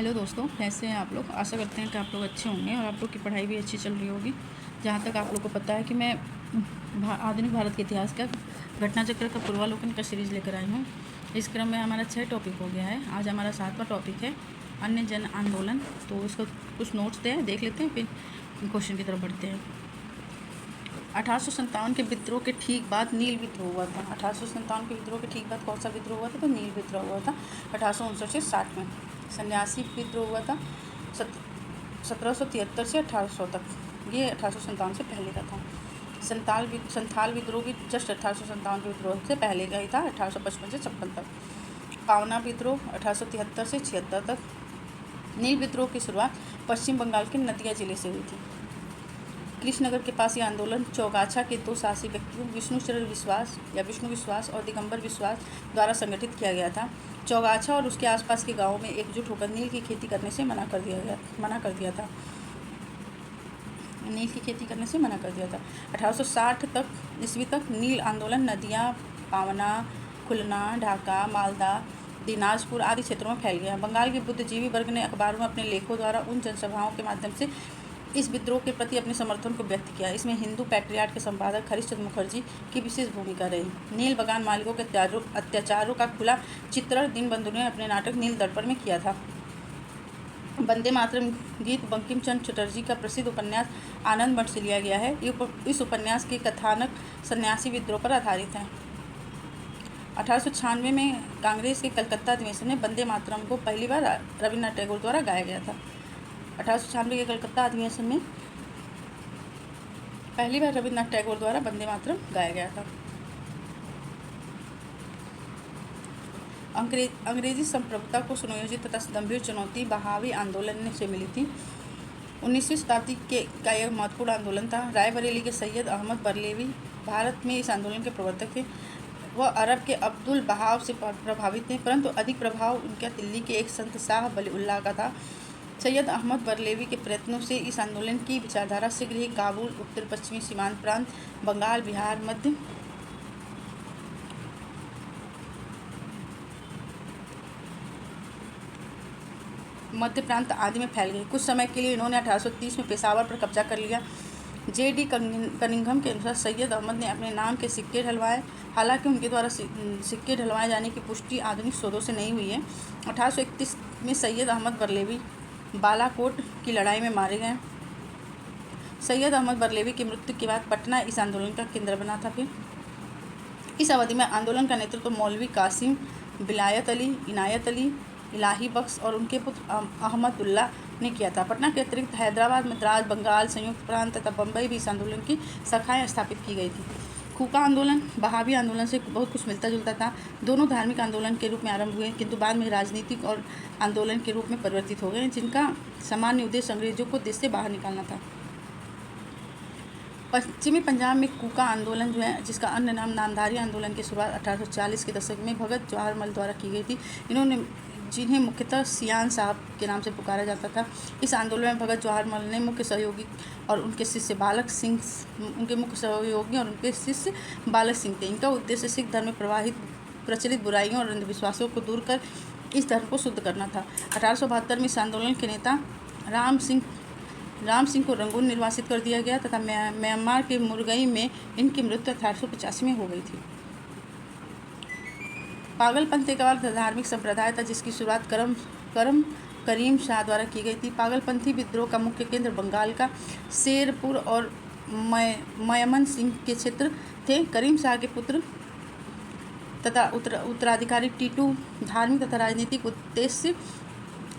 Hello दोस्तों, कैसे हैं आप लोग। आशा करते हैं कि आप लोग अच्छे होंगे और आप लोग की पढ़ाई भी अच्छी चल रही होगी। जहाँ तक आप लोग को पता है कि मैं आधुनिक भारत के इतिहास का घटना चक्र का पूर्वालोकन का सीरीज़ लेकर आई हूँ। इस क्रम में हमारा 6 टॉपिक हो गया है। आज हमारा 7वां टॉपिक है अन्य जन आंदोलन। तो इसको कुछ नोट्स देख लेते हैं, फिर क्वेश्चन की तरफ बढ़ते हैं। 1857 के विद्रोह के ठीक बाद नील विद्रोह हुआ था। 1857 के विद्रोह के ठीक बाद कौन सा विद्रोह हुआ था? तो नील विद्रोह हुआ था 1859 से 60 में। सन्यासी विद्रोह हुआ था 1773 से 1800 तक। ये 1857 से पहले का था। संथाल विद्रोह भी जस्ट 1857 के विद्रोह से पहले का ही था, 1855 से 56 तक। पावना विद्रोह 1873 से 76 तक। नील विद्रोह की शुरुआत पश्चिम बंगाल के नदिया जिले से हुई थी। कृष्णनगर के पास ये आंदोलन चौगाछा के 2 साहसी व्यक्तियों विष्णु विश्वास और दिगंबर विश्वास द्वारा संगठित किया गया था। चौगाछा और उसके आसपास के गांवों में एकजुट होकर नील की खेती करने से मना कर दिया था। 1860 तक ईस्वी तक नील आंदोलन नदिया, पावना, खुलना, ढाका, मालदा, दिनाजपुर आदि क्षेत्रों में फैल गया। बंगाल के बुद्धिजीवी वर्ग ने अखबारों में अपने लेखों द्वारा उन जनसभाओं के माध्यम से इस विद्रोह के प्रति अपने समर्थन को व्यक्त किया। इसमें हिंदू पैट्रियाट के संपादक हरिश्चंद्र मुखर्जी की विशेष भूमिका रही। नील बगान मालिकों के अत्याचारों का खुला चित्रण दीनबंधु ने अपने नाटक नील दर्पण में किया था। वंदे मातरम गीत बंकिम चंद्र चटर्जी का प्रसिद्ध उपन्यास आनंद मठ से लिया गया है। इस उपन्यास के कथानक सन्यासी विद्रोह पर आधारित है। 1896 में कांग्रेस के कलकत्ता अधिवेशन में वंदे मातरम को पहली बार रविन्द्रनाथ टैगोर द्वारा गाया गया था। 1896 के कलकत्ता अधिवेशन में पहली बार रविन्द्रनाथ टैगोर द्वारा वंदे मातरम गाया गया था। अंग्रेजी संप्रभुता को सुनियोजित तथा गंभीर चुनौती बहावी आंदोलन से मिली थी। 19वीं शताब्दी का यह महत्वपूर्ण आंदोलन था। रायबरेली के सैयद अहमद बरेलवी भारत में इस आंदोलन के प्रवर्तक थे। वह अरब के अब्दुल बहाव से प्रभावित थे, परंतु अधिक प्रभाव उनका दिल्ली के एक संत शाह वलीउल्लाह का था। सैयद अहमद बरेलवी के प्रयत्नों से इस आंदोलन की विचारधारा शीघ्र ही काबुल, उत्तर पश्चिमी सीमांत प्रांत, बंगाल, बिहार, मध्य प्रांत आदि में फैल गई। कुछ समय के लिए इन्होंने 1830 में पेशावर पर कब्जा कर लिया। J.D. कनिंघम के अनुसार सैयद अहमद ने अपने नाम के सिक्के ढलवाए। हालांकि उनके द्वारा सिक्के ढलवाए जाने की पुष्टि आधुनिक स्रोतों से नहीं हुई है। 1831 में सैयद अहमद बरेलवी बालाकोट की लड़ाई में मारे गए। सैयद अहमद बरेलवी की मृत्यु के बाद पटना इस आंदोलन का केंद्र बना था। फिर इस अवधि में आंदोलन का नेतृत्व मौलवी कासिम, विलायत अली, इनायत अली, इलाही बख्श और उनके पुत्र अहमदुल्लाह ने किया था। पटना के अतिरिक्त हैदराबाद, मद्रास, बंगाल, संयुक्त प्रांत तथा बम्बई भी इस आंदोलन की शाखाएं स्थापित की गई थी। खूका आंदोलन बहावी आंदोलन से बहुत कुछ मिलता जुलता था। दोनों धार्मिक आंदोलन के रूप में आरंभ हुए, किंतु बाद में राजनीतिक और आंदोलन के रूप में परिवर्तित हो गए, जिनका सामान्य उद्देश्य अंग्रेजों को देश से बाहर निकालना था। पश्चिमी पंजाब में कूका आंदोलन जो है, जिसका अन्य नाम नामधारी आंदोलन की शुरुआत 1840 के दशक में भगत जवाहरमल द्वारा की गई थी। जिन्हें मुख्यतः सियान साहब के नाम से पुकारा जाता था। इस आंदोलन में भगत जवाहरमल ने मुख्य सहयोगी और उनके शिष्य बालक सिंह थे। इनका उद्देश्य सिख धर्म में प्रचलित बुराइयों और अंधविश्वासों को दूर कर इस धर्म को शुद्ध करना था। 1872 में इस आंदोलन के नेता राम सिंह को रंगून निर्वासित कर दिया गया तथा म्यांमार के मुरगई में इनकी मृत्यु 1885 में हो गई थी। पागलपंथ एक और धार्मिक संप्रदाय था, जिसकी शुरुआत करीम शाह द्वारा की गई थी। पागलपंथी विद्रोह का मुख्य केंद्र बंगाल का शेरपुर और मयमन सिंह के क्षेत्र थे। करीम शाह के पुत्र तथा उत्तराधिकारी टीटू धार्मिक तथा राजनीतिक उद्देश्य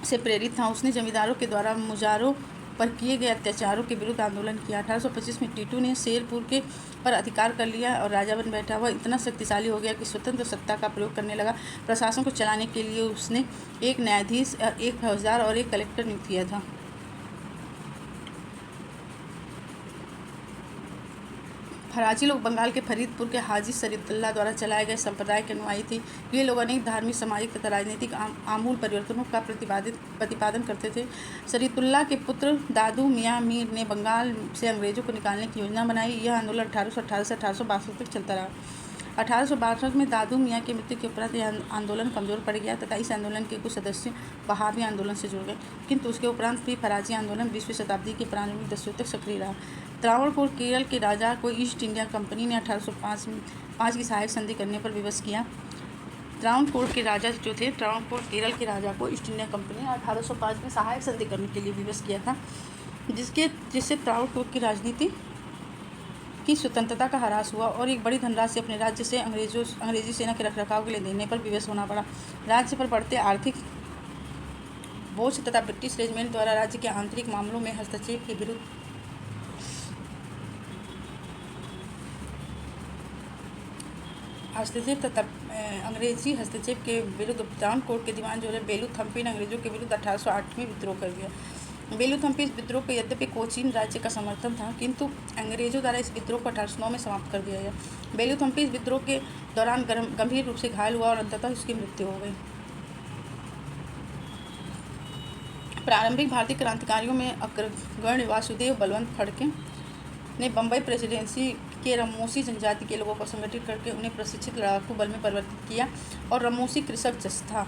से प्रेरित था। उसने जमींदारों के द्वारा मुजारों पर किए गए अत्याचारों के विरुद्ध आंदोलन किया। 1825 में टीटू ने शेरपुर के पर अधिकार कर लिया और राजा बन बैठा। वह इतना शक्तिशाली हो गया कि स्वतंत्र सत्ता का प्रयोग करने लगा। प्रशासन को चलाने के लिए उसने एक न्यायाधीश, एक फौजदार और एक कलेक्टर नियुक्त किया था। फराजी लोग बंगाल के फरीदपुर के हाजी शरीयतुल्लाह द्वारा चलाए गए संप्रदाय के अनुयायी थे। ये लोग अनेक धार्मिक, सामाजिक तथा राजनीतिक आमूल परिवर्तनों का प्रतिपादन करते थे। शरीयतुल्लाह के पुत्र दादू मियाँ मीर ने बंगाल से अंग्रेजों को निकालने की योजना बनाई। यह आंदोलन 1818 से 1862 तक चलता रहा। 1862 में दादू मियाँ की मृत्यु के उपरांत यह आंदोलन कमज़ोर पड़ गया तथा इस आंदोलन के कुछ सदस्य वहाबी आंदोलन से जुड़ गए, किंतु उसके उपरांत भी फराजी आंदोलन 20वीं शताब्दी के प्रारंभिक दशकों तक सक्रिय रहा। त्रावणकोर केरल के राजा को ईस्ट इंडिया कंपनी ने 1805 की सहायक संधि करने पर विवश किया। त्रावणकोर के राजा जो थे, त्रावणकोर केरल के राजा को ईस्ट इंडिया कंपनी ने 1805 में सहायक संधि करने के लिए विवश किया था, जिससे त्रावणकोर की राजनीति की स्वतंत्रता का ह्रास हुआ और एक बड़ी धनराशि अपने राज्य से अंग्रेजी सेना के रखरखाव के लिए देने पर विवश होना पड़ा। राज्य पर बढ़ते आर्थिक बोझ तथा ब्रिटिश रेजिमेंट द्वारा राज्य के आंतरिक मामलों में हस्तक्षेप के विरुद्ध अंग्रेजी हस्तक्षेप के विरुद्ध त्रावणकोर के दीवान जो है बेलूथम्पी ने अंग्रेजों के विरुद्ध 1808 में विद्रोह कर दिया। बेलूथम्पी इस विद्रोह को यद्यपि कोचीन राज्य का समर्थन था, किंतु अंग्रेजों द्वारा इस विद्रोह को 1809 में समाप्त कर दिया गया। बेलूथम्पी इस विद्रोह के दौरान गंभीर रूप से घायल हुआ और अंततः उसकी मृत्यु हो गई। प्रारंभिक भारतीय क्रांतिकारियों में अग्रगण्य वासुदेव बलवंत फड़के ने बम्बई प्रेसिडेंसी के रमोसी जनजाति के लोगों को संगठित करके उन्हें प्रशिक्षित लड़ाकू बल में परिवर्तित किया और रमोसी कृषक जत्था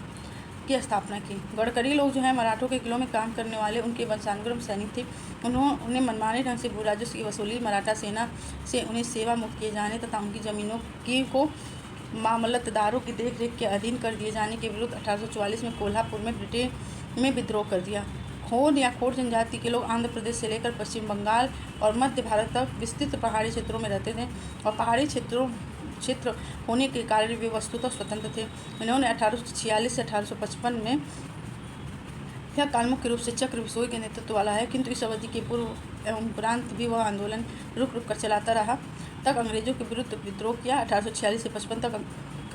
की स्थापना की। गडकरी लोग जो है मराठों के किलों में काम करने वाले उनके वंशानुक्रम सैनिक थे। उन्हें मनमाने ढंग से भू राजस्व की वसूली, मराठा सेना से उन्हें सेवा मुक्त किए जाने तथा उनकी ज़मीनों को मामलतदारों की देखरेख के अधीन कर दिए जाने के विरुद्ध 1844 में कोल्हापुर में ब्रिटेन में विद्रोह कर दिया। खोर या खोर जनजाति के लोग आंध्र प्रदेश से लेकर पश्चिम बंगाल और मध्य भारत तक विस्तृत पहाड़ी क्षेत्रों में रहते थे और पहाड़ी क्षेत्र होने के कारण वे वस्तुतः स्वतंत्र थे। इन्होंने 1846 से 1855 में यह काल मुख्य रूप से चक्र विसोई के नेतृत्व वाला है, किंतु इस अवधि के पूर्व एवं उपरांत भी वह आंदोलन रुक कर चलाता रहा। तक अंग्रेजों के विरुद्ध विद्रोह किया। 1846 से 55 तक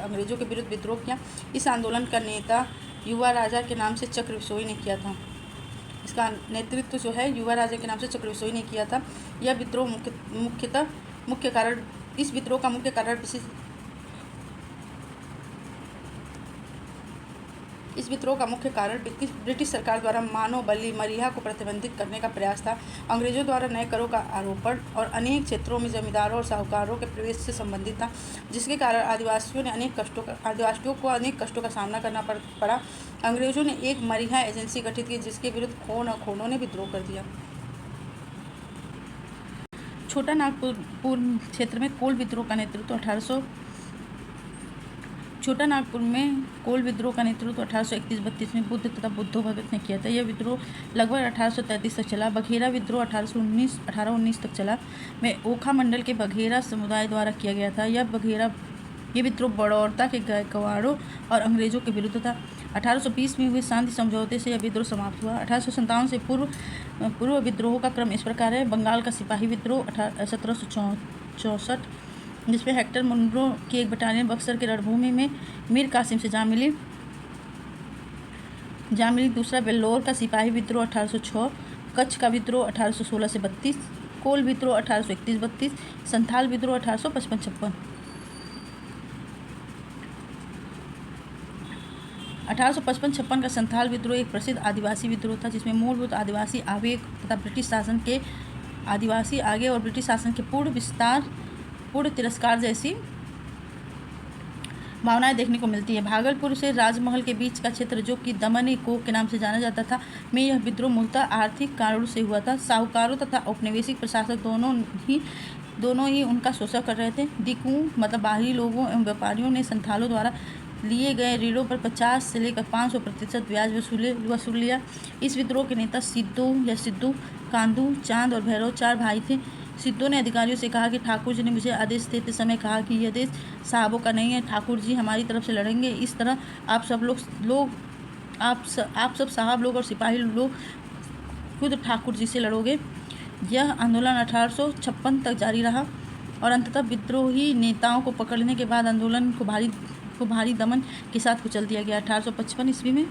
अंग्रेजों के विरुद्ध विद्रोह किया। इस आंदोलन का नेता युवा राजा के नाम से चक्र विसोई ने किया था। इसका नेतृत्व जो है युवा राजा के नाम से चक्र विसोई ने किया था। यह विद्रोह मुख्य कारण इस विद्रोह का मुख्य कारण ब्रिटिश सरकार द्वारा मानव बलि मरीहा को प्रतिबंधित करने का प्रयास था। अंग्रेजों द्वारा नए करों का आरोपण और अनेक क्षेत्रों में जमींदारों और साहूकारों के प्रवेश से संबंधित था, जिसके कारण आदिवासियों को अनेक कष्टों का सामना करना पड़ा। अंग्रेजों ने एक मरीहा एजेंसी गठित की, जिसके विरुद्ध खोनों ने विद्रोह कर दिया। छोटा नागपुर क्षेत्र में कोल विद्रोह का नेतृत्व 1831-32 में बुद्ध तथा बुद्धो भगत ने किया था। यह विद्रोह लगभग 1833 तक चला। बघेरा विद्रोह 1819 तक चला। में ओखा मंडल के बघेरा समुदाय द्वारा किया गया था। यह विद्रोह बड़ौदा के गायकवाड़ों और अंग्रेजों के विरुद्ध था। 1820 में हुए शांति समझौते से यह विद्रोह समाप्त हुआ। 1857 से पूर्व विद्रोह का क्रम इस प्रकार है। बंगाल का सिपाही विद्रोह 1764, जिसमें हेक्टर मुनरो की एक बटालियन बक्सर के रणभूमि में मीर कासिम से जा मिली। दूसरा वेल्लोर का सिपाही विद्रोह 1806, कच्छ का विद्रोह 1816 से 32, कोल विद्रोह 1831-32, संथाल विद्रोह 1855-56। 1855-56 का संथाल विद्रोह एक प्रसिद्ध आदिवासी विद्रोह था, जिसमें मूलभूत आदिवासी आवेग तथा ब्रिटिश शासन के आदिवासी आगे और ब्रिटिश शासन के पूर्ण तिरस्कार जैसी भावनाएं देखने को मिलती है। भागलपुर से राजमहल के बीच का क्षेत्र, जो कि दमनी कोक के नाम से जाना जाता था, में यह विद्रोह मूलतः आर्थिक कारणों से हुआ था। साहूकारों तथा औपनिवेशिक प्रशासक दोनों ही उनका शोषण कर रहे थे। दिकू मतलब बाहरी लोगों एवं व्यापारियों ने संथालों द्वारा लिए गए ऋणों पर 50 से लेकर 500% ब्याज वसूल लिया। इस विद्रोह के नेता सिद्धू, कांदू, चांद और भैरव 4 भाई थे। सिद्धू ने अधिकारियों से कहा कि ठाकुर जी ने मुझे आदेश देते समय कहा कि यह देश साहबों का नहीं है, ठाकुर जी हमारी तरफ से लड़ेंगे। इस तरह आप सब साहब लोग और सिपाही लोग खुद ठाकुर जी से लड़ोगे। यह आंदोलन 1856 तक जारी रहा और अंततः विद्रोही नेताओं को पकड़ने के बाद आंदोलन को भारी दमन के साथ कुचल दिया गया। 1855 ईस्वी में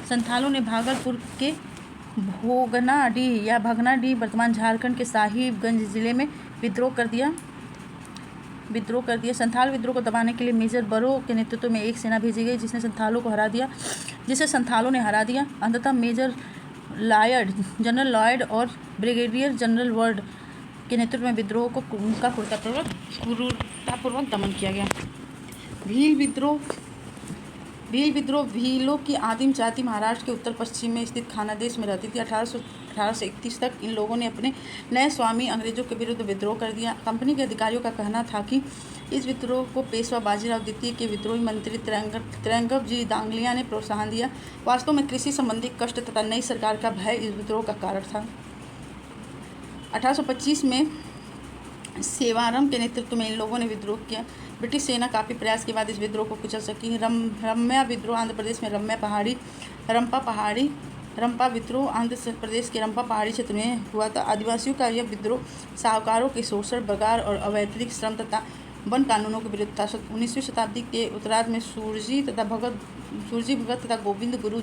संथालों ने भागलपुर के भगनाडीह वर्तमान झारखंड के साहिबगंज जिले में विद्रोह कर दिया। संथाल विद्रोह को दबाने के लिए मेजर बरो के नेतृत्व में एक सेना भेजी गई, जिसे संथालों ने हरा दिया। अंततः जनरल लॉयड और ब्रिगेडियर जनरल वर्ड के नेतृत्व में विद्रोह को उनका क्रूरतापूर्वक दमन किया गया। भील विद्रोह भीलों की आदिम जाति महाराष्ट्र के उत्तर पश्चिम में स्थित खानादेश में रहती थी। 1818 से 31 तक इन लोगों ने अपने नए स्वामी अंग्रेजों के विरुद्ध विद्रोह कर दिया। कंपनी के अधिकारियों का कहना था कि इस विद्रोह को पेशवा बाजीराव द्वितीय के विद्रोही मंत्री तिरंगबजी दांगलिया ने प्रोत्साहन दिया। वास्तव में कृषि संबंधी कष्ट तथा नई सरकार का भय इस विद्रोह का कारण था। 1825 में सेवाराम के नेतृत्व में इन लोगों ने विद्रोह किया। ब्रिटिश सेना काफ़ी प्रयास के बाद इस विद्रोह को कुचल सकी। रम्या विद्रोह आंध्र प्रदेश में रंपा विद्रोह आंध्र प्रदेश के रंपा पहाड़ी क्षेत्र में हुआ था। आदिवासियों का यह विद्रोह साहूकारों के शोषण, बगार और अवैतनिक श्रम तथा वन कानूनों के विरुद्ध था। 19वीं शताब्दी के उत्तरार्ध में सूरजी भगत तथा गोविंद गुरु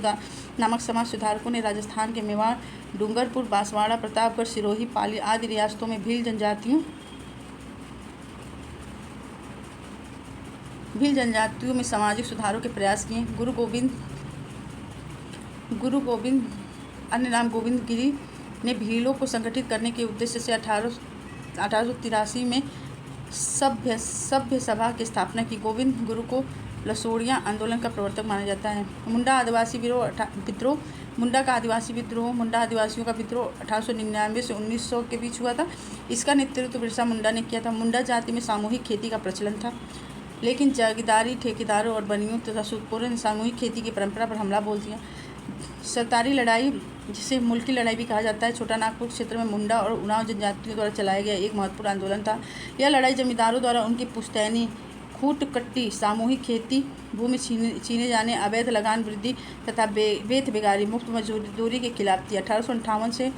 नामक समाज सुधारकों ने राजस्थान के मेवाड़, डूंगरपुर, बांसवाड़ा, प्रतापगढ़, सिरोही, पाली आदि रियासतों में भील जनजातियों में सामाजिक सुधारों के प्रयास किए। गुरु गोविंद अन्य नाम गोविंद गिरी ने भीलों को संगठित करने के उद्देश्य से 1883 में सभ्य सभा की स्थापना की। गोविंद गुरु को लसोड़िया आंदोलन का प्रवर्तक माना जाता है। मुंडा आदिवासियों का विद्रोह 1899 से 1900 के बीच हुआ था। इसका नेतृत्व बिरसा मुंडा ने किया था। मुंडा जाति में सामूहिक खेती का प्रचलन था, लेकिन जागीरदारी, ठेकेदारों और बनियों तथा सूदखोरों ने सामूहिक खेती की परंपरा पर हमला बोल दिया। सरतारी लड़ाई, जिसे मुल्की लड़ाई भी कहा जाता है, छोटा नागपुर क्षेत्र में मुंडा और उरांव जनजातियों द्वारा चलाया गया एक महत्वपूर्ण आंदोलन था। यह लड़ाई जमींदारों द्वारा उनकी पुश्तैनी, खूट-कट्टी, सामूहिक खेती, भूमि छीने जाने, अवैध लगान वृद्धि तथा वेत बेगारी, मुफ्त मजदूरी के खिलाफ थी। 1858 से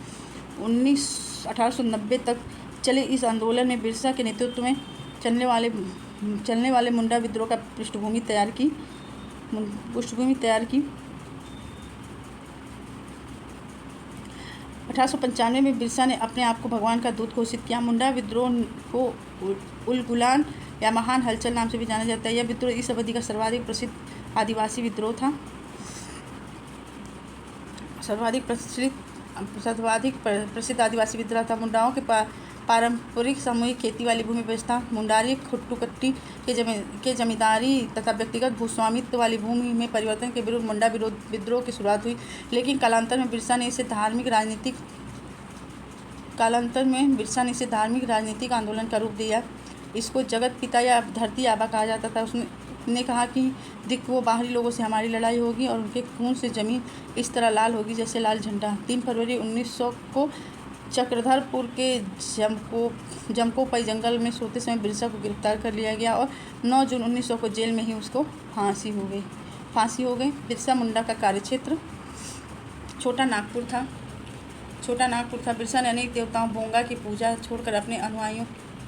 1890 तक चले इस आंदोलन में बिरसा के नेतृत्व में चलने वाले मुंडा विद्रोह का पृष्ठभूमि तैयार की। 1895 में बिरसा ने अपने आप को भगवान का दूत घोषित किया। मुंडा विद्रोह को उलगुलान या महान हलचल नाम से भी जाना जाता है। यह विद्रोह इस अवधि का सर्वाधिक प्रसिद्ध आदिवासी विद्रोह था। मुंडाओं के पारंपरिक सामूहिक खेती वाली भूमि व्यवस्था, मुंडारी खुट्टू-कट्टी के जमींदारी तथा व्यक्तिगत भूस्वामित्व वाली भूमि में परिवर्तन के विरुद्ध मुंडा विद्रोह की शुरुआत हुई। लेकिन कालांतर में बिरसा ने इसे धार्मिक राजनीतिक आंदोलन का रूप दिया। इसको जगत पिता या धरती आबा कहा जाता था। उसने कहा कि वो बाहरी लोगों से हमारी लड़ाई होगी और उनके खून से ज़मीन इस तरह लाल होगी जैसे लाल झंडा। 3 फरवरी 1900 को चक्रधरपुर के जमकोपई जंगल में सोते समय बिरसा को गिरफ्तार कर लिया गया और 9 जून 1900 को जेल में ही उसको फांसी हो गई। बिरसा मुंडा का कार्यक्षेत्र छोटा नागपुर था। बिरसा ने अनेक देवताओं बोंगा की पूजा छोड़कर अपने अनुयायियों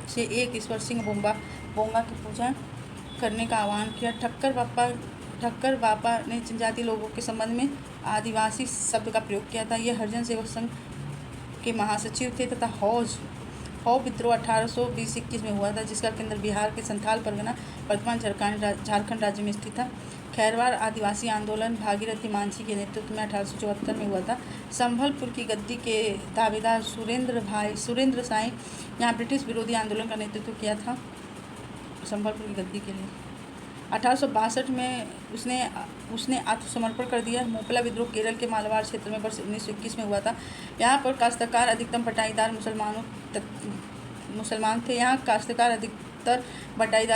से एक ईश्वर सिंह बोंगा की पूजा करने का आह्वान किया। ठक्कर बापा ने जनजाति लोगों के संबंध में आदिवासी शब्द का प्रयोग किया था। यह हरिजन सेवक संघ के महासचिव थे तथा हौ विद्रोह 1820-21 में हुआ था, जिसका केंद्र बिहार के संथाल परगना वर्तमान झारखंड राज्य में स्थित था। खैरवार आदिवासी आंदोलन भागीरथी मांझी के नेतृत्व में 1874 में हुआ था। संभलपुर की गद्दी के दावेदार सुरेंद्र साई यहाँ ब्रिटिश विरोधी आंदोलन का नेतृत्व किया था। संभलपुर की गद्दी के लिए 1862 में उसने आत्मसमर्पण कर दिया। मोपला विद्रोह केरल के मालवाड़ क्षेत्र में वर्ष 1921 में हुआ था। यहाँ पर काश्तकार अधिकतम बटाईदार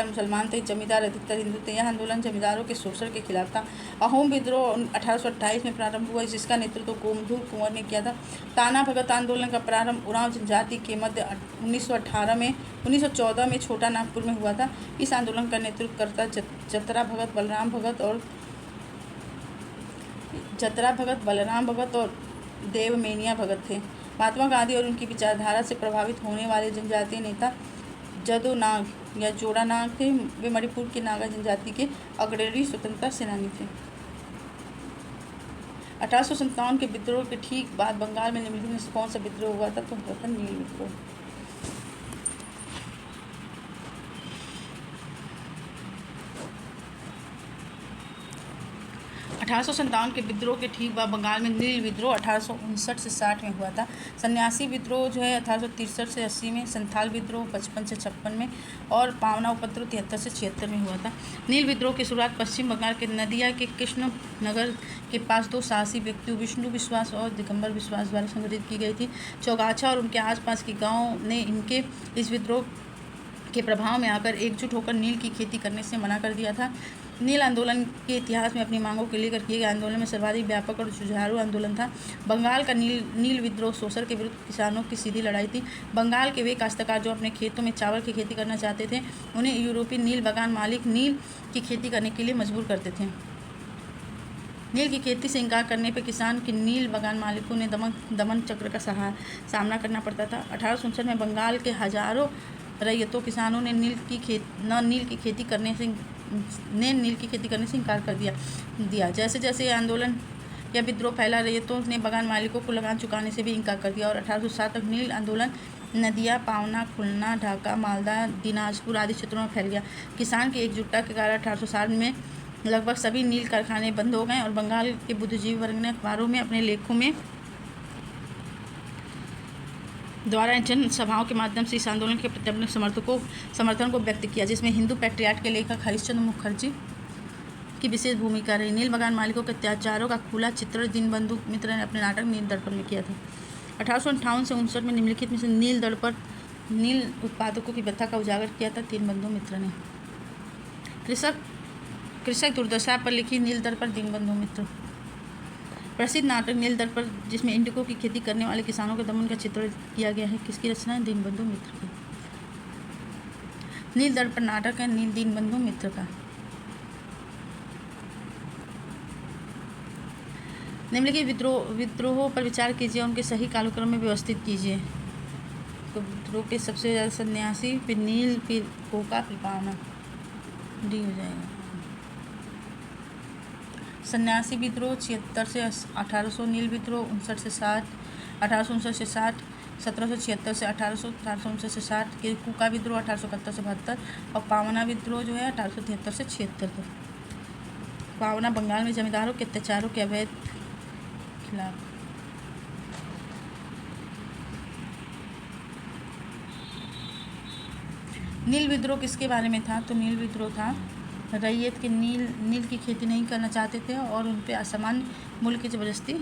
मुसलमान थे। जमींदार अधिकतर हिंदू थे। यह आंदोलन जमींदारों के शोषण के खिलाफ था। अहोम विद्रोह 1828 में प्रारंभ हुआ, जिसका नेतृत्व गोमधुर कुंवर ने किया था। ताना भगत आंदोलन का प्रारंभ उरांव जनजाति के मध्य 1914 में छोटा नागपुर में हुआ था। इस आंदोलन का नेतृत्व करता जतरा भगत, बलराम भगत और देवमेनिया भगत थे। महात्मा गांधी और उनकी विचारधारा से प्रभावित होने वाले जनजातीय नेता जदो नाग या जोड़ा नाग थे। वे मणिपुर की नागा जनजाति के अग्रणी स्वतंत्रता सेनानी थे। 1857 के विद्रोह के ठीक बाद बंगाल में निम्नलिखित में कौन सा विद्रोह हुआ था? तो हुआ था नील विद्रोह। 1858 1857 के विद्रोह के ठीक बाद बंगाल में नील विद्रोह 1859 से 60 में हुआ था। सन्यासी विद्रोह जो है 1863 से 80 में, संथाल विद्रोह 55 से 56 में और पावना उपद्रव 73 से 76 में हुआ था। नील विद्रोह की शुरुआत पश्चिम बंगाल के नदिया के कृष्ण नगर के पास दो साहसी व्यक्तियों विष्णु विश्वास और दिगंबर विश्वास द्वारा संगठित की गई थी। चौगाछा और उनके आसपास के गाँव ने इनके इस विद्रोह के प्रभाव में आकर एकजुट होकर नील की खेती करने से मना कर दिया था। नील आंदोलन के इतिहास में अपनी मांगों को लेकर किए गए आंदोलन में सर्वाधिक व्यापक और जुझारू आंदोलन था। बंगाल का नील विद्रोह शोषण के विरुद्ध किसानों की सीधी लड़ाई थी। बंगाल के वे काश्तकार जो अपने खेतों में चावल की खेती करना चाहते थे, उन्हें यूरोपीय नील बागान मालिक नील की खेती करने के लिए मजबूर करते थे। नील की खेती से इनकार करने पर किसान के नील बागान मालिकों ने दमन चक्र का सामना करना पड़ता था। 1859 में बंगाल के हजारों रैयतों किसानों ने नील की खेती करने से इनकार कर दिया। जैसे जैसे ये आंदोलन या विद्रोह फैला, रैयतों ने बागान मालिकों को लगान चुकाने से भी इनकार कर दिया और 1807 तक नील आंदोलन नदिया, पावना, खुलना, ढाका, मालदा, दिनाजपुर आदि क्षेत्रों में फैल गया। किसान की एकजुटता के कारण 1807 में लगभग सभी नील कारखाने बंद हो गए और बंगाल के बुद्धिजीवी वर्ग ने अखबारों में अपने लेखों में द्वारा जन सभाओं के माध्यम से इस आंदोलन के प्रति अपने समर्थन को व्यक्त किया, जिसमें हिंदू पैट्रियाट के लेखक हरिश्चंद्र मुखर्जी की विशेष भूमिका रही। नील बागान मालिकों के अत्याचारों का खुला चित्रण दीनबंधु मित्र ने अपने नाटक नील दर्पण में किया था। 1858 से 59 में निम्नलिखित में से नील उत्पादकों की व्यथा का उजागर किया था दीनबंधु मित्र ने। कृषक दुर्दशा पर लिखी नील दर्पण दीनबंधु मित्र। प्रसिद्ध नाटक नील दर्पण, जिसमें इंडिगो की खेती करने वाले किसानों के दमन का चित्रण किया गया है, किसकी रचना है? दीनबंधु मित्र की। नील दर्पण नाटक है दीनबंधु मित्र का। निम्नलिखित विद्रोहों पर विचार कीजिए, उनके सही कालक्रम में व्यवस्थित कीजिए। तो विद्रोह के सबसे ज़्यादा सन्यासी, फिर नील, फिर कोका, फिर पावना, डी हो जाएगा। सन्यासी विद्रोह 76 से 1800, नील विद्रोह 59 से 60, 1859 से 60, 1776 से 1800, 1859 से 60 के कुका विद्रोह 1871 से 72 और पावना विद्रोह जो है 1873 से 76 तक। पावना बंगाल में जमींदारों के अत्याचारों के अवैध खिलाफ। नील विद्रोह किसके बारे में था? तो नील विद्रोह था रैयत के नील की खेती नहीं करना चाहते थे और उन पर असामान्य मूल्य की ज़बरदस्ती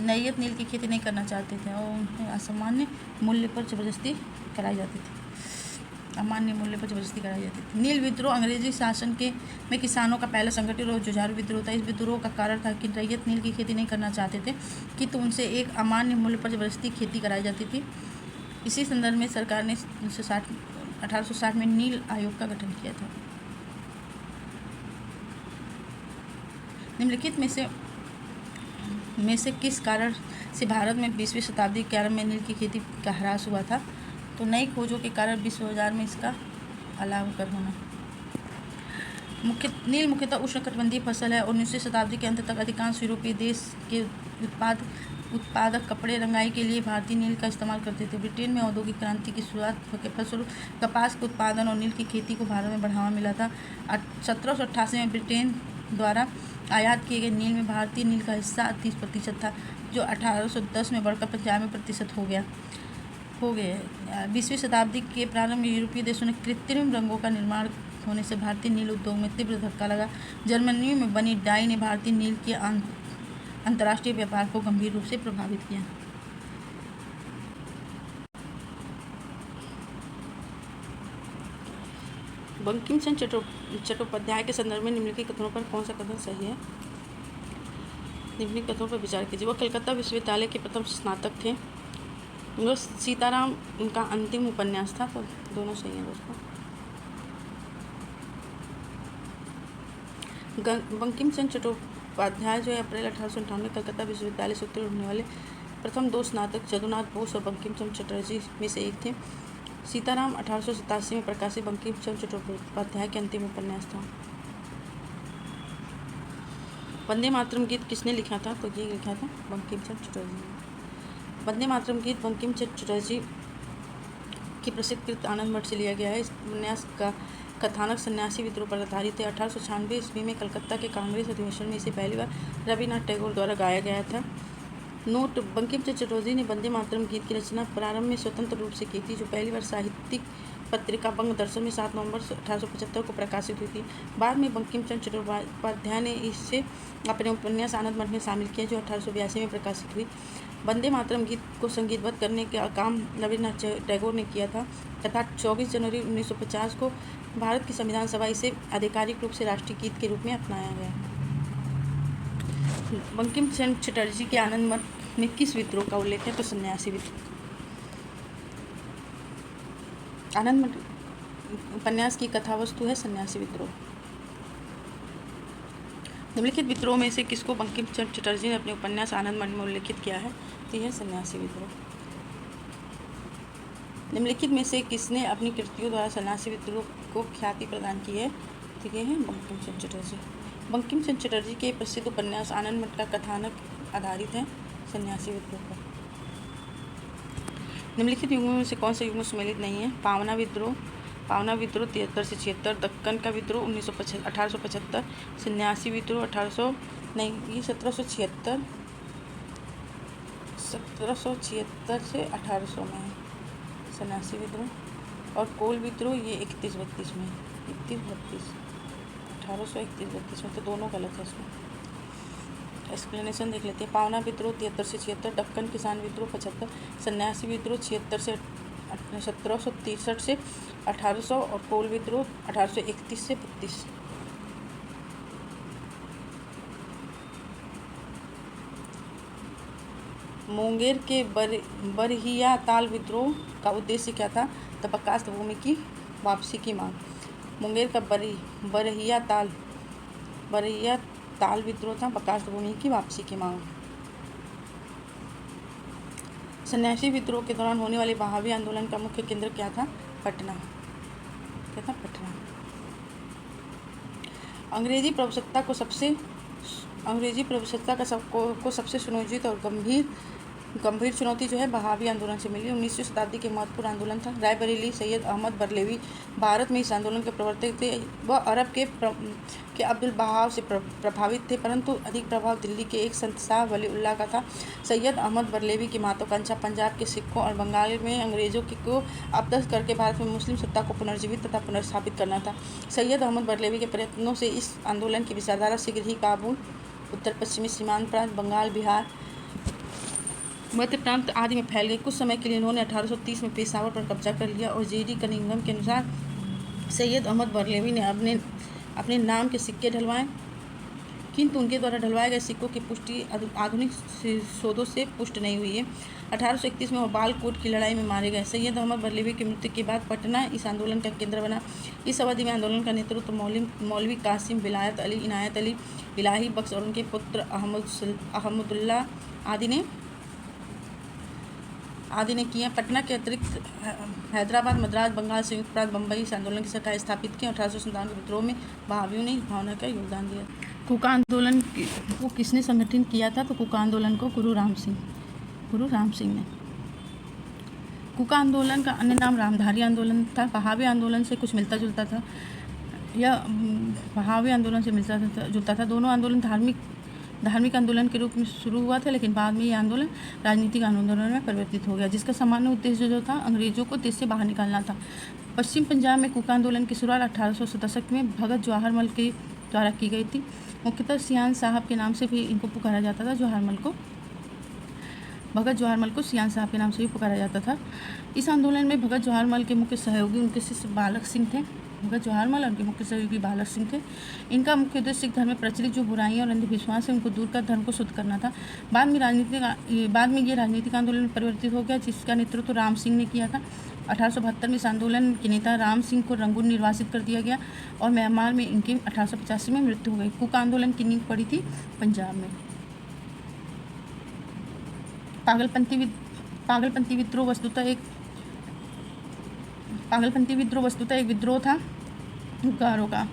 रैयत नील की खेती नहीं करना चाहते थे और उन पर असामान्य मूल्य पर ज़बरदस्ती कराई जाती थी। अमान्य मूल्य पर ज़बरदस्ती कराई जाती थी। नील विद्रोह अंग्रेजी शासन में किसानों का पहला संगठित और जुझारू विद्रोह था। इस विद्रोह का कारण था कि रैयत नील की खेती नहीं करना चाहते थे कि तो उनसे एक अमान्य मूल्य पर ज़बरदस्ती खेती कराई जाती थी। इसी संदर्भ में सरकार ने 1860 में नील आयोग का गठन किया था। निम्नलिखित में से किस कारण से भारत में 20वीं शताब्दी के आरंभ में नील की खेती का ह्रास हुआ था? तो नई खोजों के कारण विश्व बाजार में इसका अलावकर होना। नील मुख्यतः उष्णकटिबंधीय फसल है। 19वीं शताब्दी के अंत तक अधिकांश यूरोपीय देश के उत्पादक कपड़े रंगाई के लिए भारतीय नील का इस्तेमाल करते थे। ब्रिटेन में औद्योगिक क्रांति की शुरुआत के फलस्वरूप कपास के उत्पादन और नील की खेती को भारत में बढ़ावा मिला था। 1788 में ब्रिटेन द्वारा आयात किए गए नील में भारतीय नील का हिस्सा 30% था, जो 1810 में बढ़कर 95% हो गया। 20वीं शताब्दी के प्रारंभ में यूरोपीय देशों ने कृत्रिम रंगों का निर्माण होने से भारतीय नील उद्योग में तीव्र धक्का लगा। जर्मनी में बनी डाई ने भारतीय नील के अंतर्राष्ट्रीय व्यापार को गंभीर रूप से प्रभावित किया। बंकिम चंद्र चट्टोपाध्याय के संदर्भ में निम्नलिखित कथनों पर कौन सा कथन सही है? निम्नलिखित कथनों पर विचार कीजिए। वह कलकत्ता विश्वविद्यालय के प्रथम स्नातक थे। वह सीताराम उनका अंतिम उपन्यास था, तो दोनों सही हैं दोस्तों। बंकिम चंद्र चट्टोपाध्याय जो है अप्रैल 1858 में कलकत्ता विश्वविद्यालय से उत्तीर्ण होने वाले प्रथम दो स्नातक जदुनाथ बोस और बंकिम चंद्र चटर्जी में से एक थे। सीताराम 1887 में प्रकाशित बंकिम चंद्र चट्टोपाध्याय के अंतिम उपन्यास था। वंदे मातरम गीत किसने लिखा था? तो ये लिखा था बंकिम चंद्र चटर्जी ने। वंदे मातरम गीत बंकिम चंद्र चटर्जी की प्रसिद्ध कृत आनंद मठ से लिया गया है। इस उपन्यास का कथानक सन्यासी विद्रोह पर आधारित है। 1896 ईस्वी में कलकत्ता के कांग्रेस अधिवेशन में इसे पहली बार रविन्द्रनाथ टैगोर द्वारा गाया गया था। नोट: बंकिम चंद्र चटर्जी ने वंदे मातरम गीत की रचना प्रारंभ में स्वतंत्र रूप से की थी, जो पहली बार साहित्यिक पत्रिका बंग दर्शन में 7 नवंबर 1875 को प्रकाशित हुई थी। बाद में बंकिम चंद्र चट्टोपाध्याय ने इसे अपने उपन्यास आनंद मठ में शामिल किया, जो 1882 में प्रकाशित हुई। वंदे मातरम गीत को संगीतबद्ध करने का काम रविन्द्रनाथ टैगोर ने किया था तथा 24 जनवरी 1950 को भारत की संविधान सभा इसे आधिकारिक रूप से राष्ट्रीय गीत के रूप में अपनाया गया। बंकिम चंद्र चटर्जी के आनंद मठ में किस विद्रोह का उल्लेख है? तो सन्यासी विद्रोह। आनंद मठ उपन्यास की कथा वस्तु है सन्यासी विद्रोह। निम्नलिखित विद्रोह में से किसको बंकिम चंद्र चटर्जी ने अपने उपन्यास आनंद मठ में उल्लेखित किया है? तो यह सन्यासी विद्रोह। निम्नलिखित में से किसने अपनी कृतियों द्वारा सन्यासी विद्रोह को ख्याति प्रदान की है? तो ये है बंकिम चंद्र चटर्जी। बंकिम चंद्र चटर्जी के प्रसिद्ध उपन्यास आनंद मठ का कथानक आधारित है सन्यासी विद्रोह पर। निम्नलिखित युगों में से कौन सा युग सम्मिलित नहीं है? पावना विद्रोह 73 से 76, दक्कन का विद्रोह 1875, सन्यासी विद्रोह 1776 से 1800 में है सन्यासी विद्रोह। और कोल विद्रोह ये 31-32 में, 1831-32 में, तो दोनों गलत है इसमें। एक्सप्लेनेशन देख लेते हैं। पावना विद्रोह 73 से 76, दक्कन किसान विद्रोह 75, सन्यासी विद्रोह 76 से 1763 से 1800 और कोल विद्रोह 1831 से 32। मुंगेर के बरहिया ताल विद्रोह का उद्देश्य क्या था? तबक्कास्त भूमि की वापसी की मांग। मुंगेर का बरहिया ताल विद्रोह था बकास्त भूमि की वापसी की मांग। सन्यासी विद्रोह के दौरान होने वाले बहावी आंदोलन का मुख्य केंद्र क्या था? पटना। क्या था? पटना। अंग्रेजी प्रभुसत्ता को सबसे सुनियोजित और गंभीर चुनौती जो है बहावी आंदोलन से मिली। 19वीं शताब्दी के महत्वपूर्ण आंदोलन था। रायबरेली सैयद अहमद बरेलवी भारत में इस आंदोलन के प्रवर्तक थे। वह अरब के अब्दुल बहाव से प्रभावित थे, परंतु अधिक प्रभाव दिल्ली के एक संत शाह वलीउल्लाह का था। सैयद अहमद बरेलवी की महत्वाकांक्षा पंजाब के सिखों और बंगाल में अंग्रेजों को अपदस्थ करके भारत में मुस्लिम सत्ता को पुनर्जीवित तथा पुनर्स्थापित करना था। सैयद अहमद बरेलवी के प्रयत्नों से इस आंदोलन की विचारधारा शीघ्र ही काबुल, उत्तर पश्चिमी सीमांत प्रांत, बंगाल, बिहार, मध्य प्रांत आदि में फैल गई। कुछ समय के लिए इन्होंने 1830 में पेशावर पर कब्जा कर लिया और जे.डी. कनिंघम के अनुसार सैयद अहमद बरेलवी ने अपने नाम के सिक्के ढलवाए, किंतु उनके द्वारा ढलवाए गए सिक्कों की पुष्टि आधुनिक शोधों से पुष्ट नहीं हुई है। 1831 में वो बालकोट की लड़ाई में मारे गए। सैयद अहमद बरेलवी की मृत्यु के बाद पटना इस आंदोलन का केंद्र बना। इस अवधि में आंदोलन का नेतृत्व मौलवी कासिम, विलायत अली, इनायत अली, इलाही बख्श और उनके पुत्र अहमदुल्लाह आदि ने किए। पटना के अतिरिक्त हैदराबाद, मद्रास, बंगाल, संयुक्त प्रांत, बम्बई इस आंदोलन की सरकार स्थापित की। 1897 के विद्रोह में बहावियों ने इस भावना का योगदान दिया। कूका आंदोलन को किसने संगठित किया था? तो कूका आंदोलन को गुरु राम सिंह ने। कूका आंदोलन का अन्य नाम रामधारी आंदोलन था। बहावी आंदोलन से कुछ मिलता जुलता था। यह बहावी आंदोलन से मिलता जुलता था। दोनों आंदोलन धार्मिक आंदोलन के रूप में शुरू हुआ था, लेकिन बाद में ये आंदोलन राजनीतिक आंदोलन में परिवर्तित हो गया, जिसका सामान्य उद्देश्य जो था अंग्रेजों को देश से बाहर निकालना था। पश्चिम पंजाब में कूका आंदोलन की शुरुआत 1800 दशक में भगत जवाहरमल के द्वारा की गई थी। मुख्यतः सियान साहब के नाम से भी इनको पुकारा जाता था। भगत जवाहरमल को सियान साहब के नाम से भी पुकारा जाता था। इस आंदोलन में भगत जवाहरमल के मुख्य सहयोगी उनके शिष्य बालक सिंह थे। भगत जवाहरमल और उनके मुख्य सहयोगी बालक सिंह थे। इनका मुख्य उद्देश्य सिख धर्म में प्रचलित जो बुराइयां और अंधविश्वास है उनको दूर कर धर्म को शुद्ध करना था। बाद में ये राजनीतिक आंदोलन में परिवर्तित हो गया, जिसका नेतृत्व राम सिंह ने किया था। 1872 में इस आंदोलन के नेता राम सिंह को रंगून निर्वासित कर दिया गया और म्यांमार में इनकी 1885 में मृत्यु हो गई। कूका आंदोलन की नींव पड़ी थी पंजाब में। पागलपंथी विद्रोह वस्तुतः एक विद्रोह था गारो का।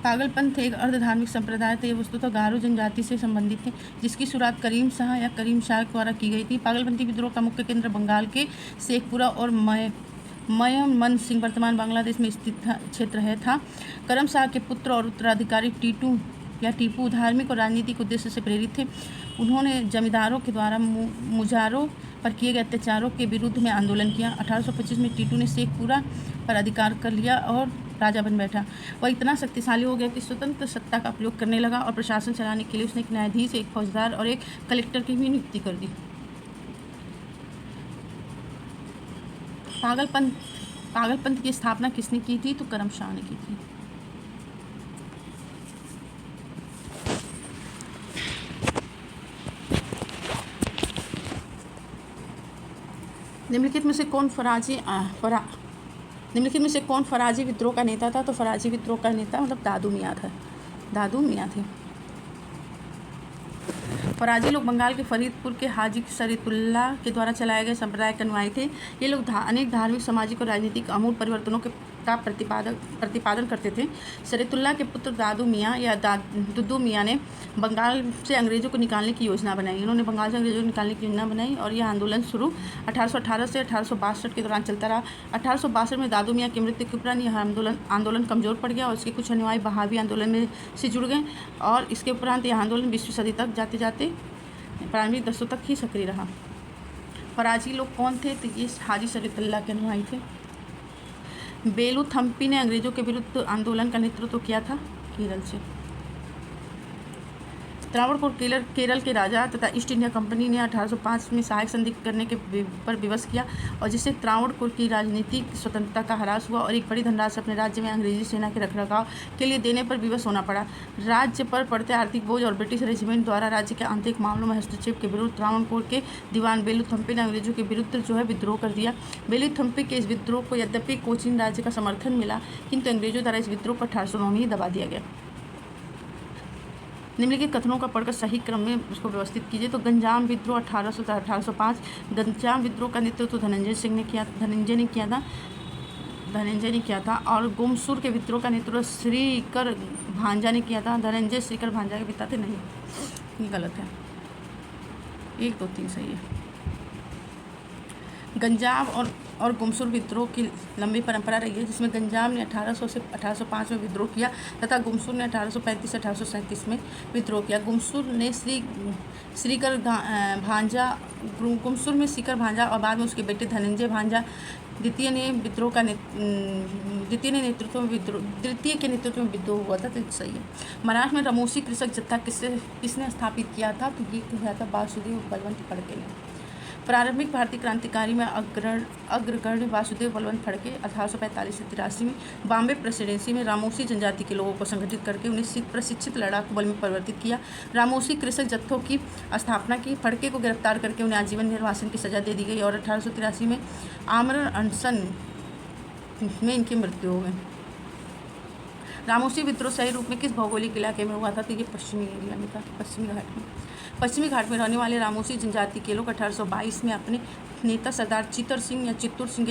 पागलपंथ एक अर्धधार्मिक संप्रदाय थे। ये वस्तुतः गारो जनजाति से संबंधित थे, जिसकी शुरुआत करीम शाह द्वारा की गई थी। पागलपंथी विद्रोह का मुख्य केंद्र बंगाल के शेखपुरा और मयमन सिंह वर्तमान बांग्लादेश में स्थित क्षेत्र था। करम शाह के पुत्र और उत्तराधिकारी टीपू धार्मिक और राजनीतिक उद्देश्य से प्रेरित थे। उन्होंने जमींदारों के द्वारा मुजारों पर किए गए अत्याचारों के विरुद्ध में आंदोलन किया। 1825 में टीटू ने शेखपुरा पर अधिकार कर लिया और राजा बन बैठा। वह इतना शक्तिशाली हो गया कि स्वतंत्र सत्ता का प्रयोग करने लगा और प्रशासन चलाने के लिए उसने एक न्यायाधीश, एक फौजदार और एक कलेक्टर की भी नियुक्ति कर दी। पागलपंथ की स्थापना किसने की थी? तो करम शाह ने की थी। निम्नलिखित में से कौन फराजी विद्रोह का नेता था? तो फराजी विद्रोह का नेता मतलब दादू मियाँ थे। फराजी लोग बंगाल के फरीदपुर के हाजी शरीतुल्लाह के द्वारा चलाए गए संप्रदाय के अनुयायी थे। ये लोग अनेक धार्मिक, सामाजिक और राजनीतिक आमूल परिवर्तनों का प्रतिपादन करते थे। शरीतुल्लाह के पुत्र दादू मियाँ या दुद्दू मियाँ ने बंगाल से अंग्रेज़ों को निकालने की योजना बनाई। इन्होंने बंगाल से अंग्रेज़ों को निकालने की योजना बनाई और यह आंदोलन शुरू 1818 से 1862 के दौरान चलता रहा। 1862 में दादू मियाँ की मृत्यु के उपरांत यह आंदोलन कमज़ोर पड़ गया और इसके कुछ अनुयायी बहावी आंदोलन में से जुड़ गए और इसके उपरांत यह आंदोलन 20वीं सदी तक जाते जाते प्रारंभिक दशकों तक ही सक्रिय रहा। फराजी लोग कौन थे? तो ये हाजी शरीतुल्लाह के अनुयायी थे। बेलूथम्पी ने अंग्रेज़ों के विरुद्ध आंदोलन का नेतृत्व किया था केरल से। त्रावणकोर केरल के राजा तथा ईस्ट इंडिया कंपनी ने 1805 में सहायक संधि करने के पर विवश किया और जिससे त्रावणकोर की राजनीतिक स्वतंत्रता का ह्रास हुआ और एक बड़ी धनराशि अपने राज्य में अंग्रेजी सेना के रखरखाव के लिए देने पर विवश होना पड़ा। राज्य पर पड़ते आर्थिक बोझ और ब्रिटिश रेजिमेंट द्वारा राज्य के आंतरिक मामलों में हस्तक्षेप के विरुद्ध त्रावणकोर के दीवान बेलूथम्पी ने अंग्रेजों के विरुद्ध विद्रोह कर दिया। बेलूथम्पी के इस विद्रोह को यद्यपि कोचीन राज्य का समर्थन मिला, किंतु अंग्रेजों द्वारा इस विद्रोह को 1809 में ही दबा दिया गया। निम्नलिखित कथनों का पढ़कर सही क्रम में उसको व्यवस्थित कीजिए। तो गंजाम विद्रोह 1800 से 1805। गंजाम विद्रोह का नेतृत्व धनंजय ने किया था और गुमसुर के विद्रोह का नेतृत्व श्रीकर भांजा ने किया था। धनंजय श्रीकर भांजा के पिता थे? नहीं, ये गलत है। 1, 2, 3 सही है। गंजाम और गुमसुर विद्रोह की लंबी परंपरा रही है, जिसमें गंजाम ने 1800 से 1805 में विद्रोह किया तथा गुमसुर ने 1835 से 1837 में विद्रोह किया। गुमसुर में श्रीकर भांजा और बाद में उसके बेटे धनंजय भांजा द्वितीय के नेतृत्व में विद्रोह हुआ था। तो सही है। महाराष्ट्र में रमोसी कृषक जत्था किसने स्थापित किया था? तो ये किया था वासुदेव बलवंत फड़के ने। प्रारंभिक भारतीय क्रांतिकारी में अग्रगण्य वासुदेव बलवंत फड़के 1845 से 83 में बॉम्बे प्रेसिडेंसी में रामोसी जनजाति के लोगों को संगठित करके उन्हें प्रशिक्षित लड़ाकू बल में परिवर्तित किया। रामोसी कृषक जत्थों की स्थापना की। फड़के को गिरफ्तार करके उन्हें आजीवन निर्वासन की सजा दे दी गई और 1883 में आमरण अनशन में इनकी मृत्यु हो गई। रामोसी विद्रोह सही रूप में किस भौगोलिक इलाके में हुआ था? तो ये पश्चिमी एरिया में था, पश्चिमी घाट में रहने वाले रामोसी जनजाति के लोग 1822 में अपने नेता सरदार चित्तर सिंह के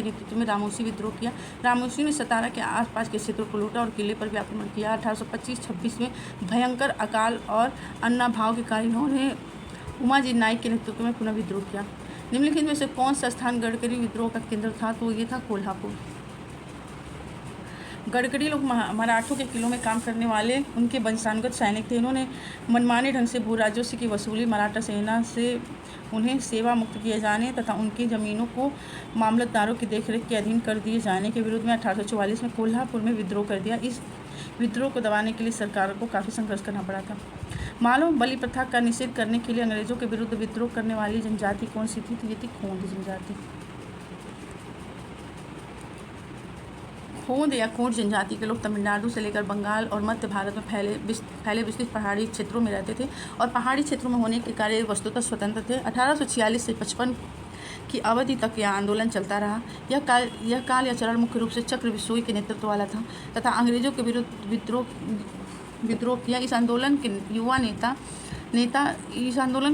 नेतृत्व में रामोसी विद्रोह किया। रामोसी ने सतारा के आसपास के क्षेत्रों को लूटा और किले पर भी आक्रमण किया। 1825-26 में भयंकर अकाल और अन्ना भाव के कारण इन्होंने उमाजी नाइक के नेतृत्व में पुनः विद्रोह किया। निम्नलिखित में से कौन सा स्थान गडकरी विद्रोह का केंद्र था? तो ये था कोल्हापुर। गडकरी लोग मराठों के किलों में काम करने वाले उनके वंशानुगत सैनिक थे। इन्होंने मनमाने ढंग से भू राजस्व की वसूली, मराठा सेना से उन्हें सेवा मुक्त किए जाने तथा उनकी ज़मीनों को मामलतदारों की देखरेख के अधीन कर दिए जाने के विरोध में 1844 में कोल्हापुर में विद्रोह कर दिया। इस विद्रोह को दबाने के लिए सरकार को काफ़ी संघर्ष करना पड़ा था। मानव बलि प्रथा का निषेध करने के लिए अंग्रेज़ों के विरुद्ध विद्रोह करने वाली जनजाति कौन सी थी? तो ये थी खोंद जनजाति। खोंद या खोंड जनजाति के लोग तमिलनाडु से लेकर बंगाल और मध्य भारत में फैले विस्तृत पहाड़ी क्षेत्रों में रहते थे और पहाड़ी क्षेत्रों में होने के कार्य वस्तुतः स्वतंत्र थे। 1846 से 55 की अवधि तक यह आंदोलन चलता रहा। यह काल या चरण मुख्य रूप से चक्र बिसोई के नेतृत्व वाला था तथा अंग्रेजों के विरुद्ध विद्रोह किया। इस आंदोलन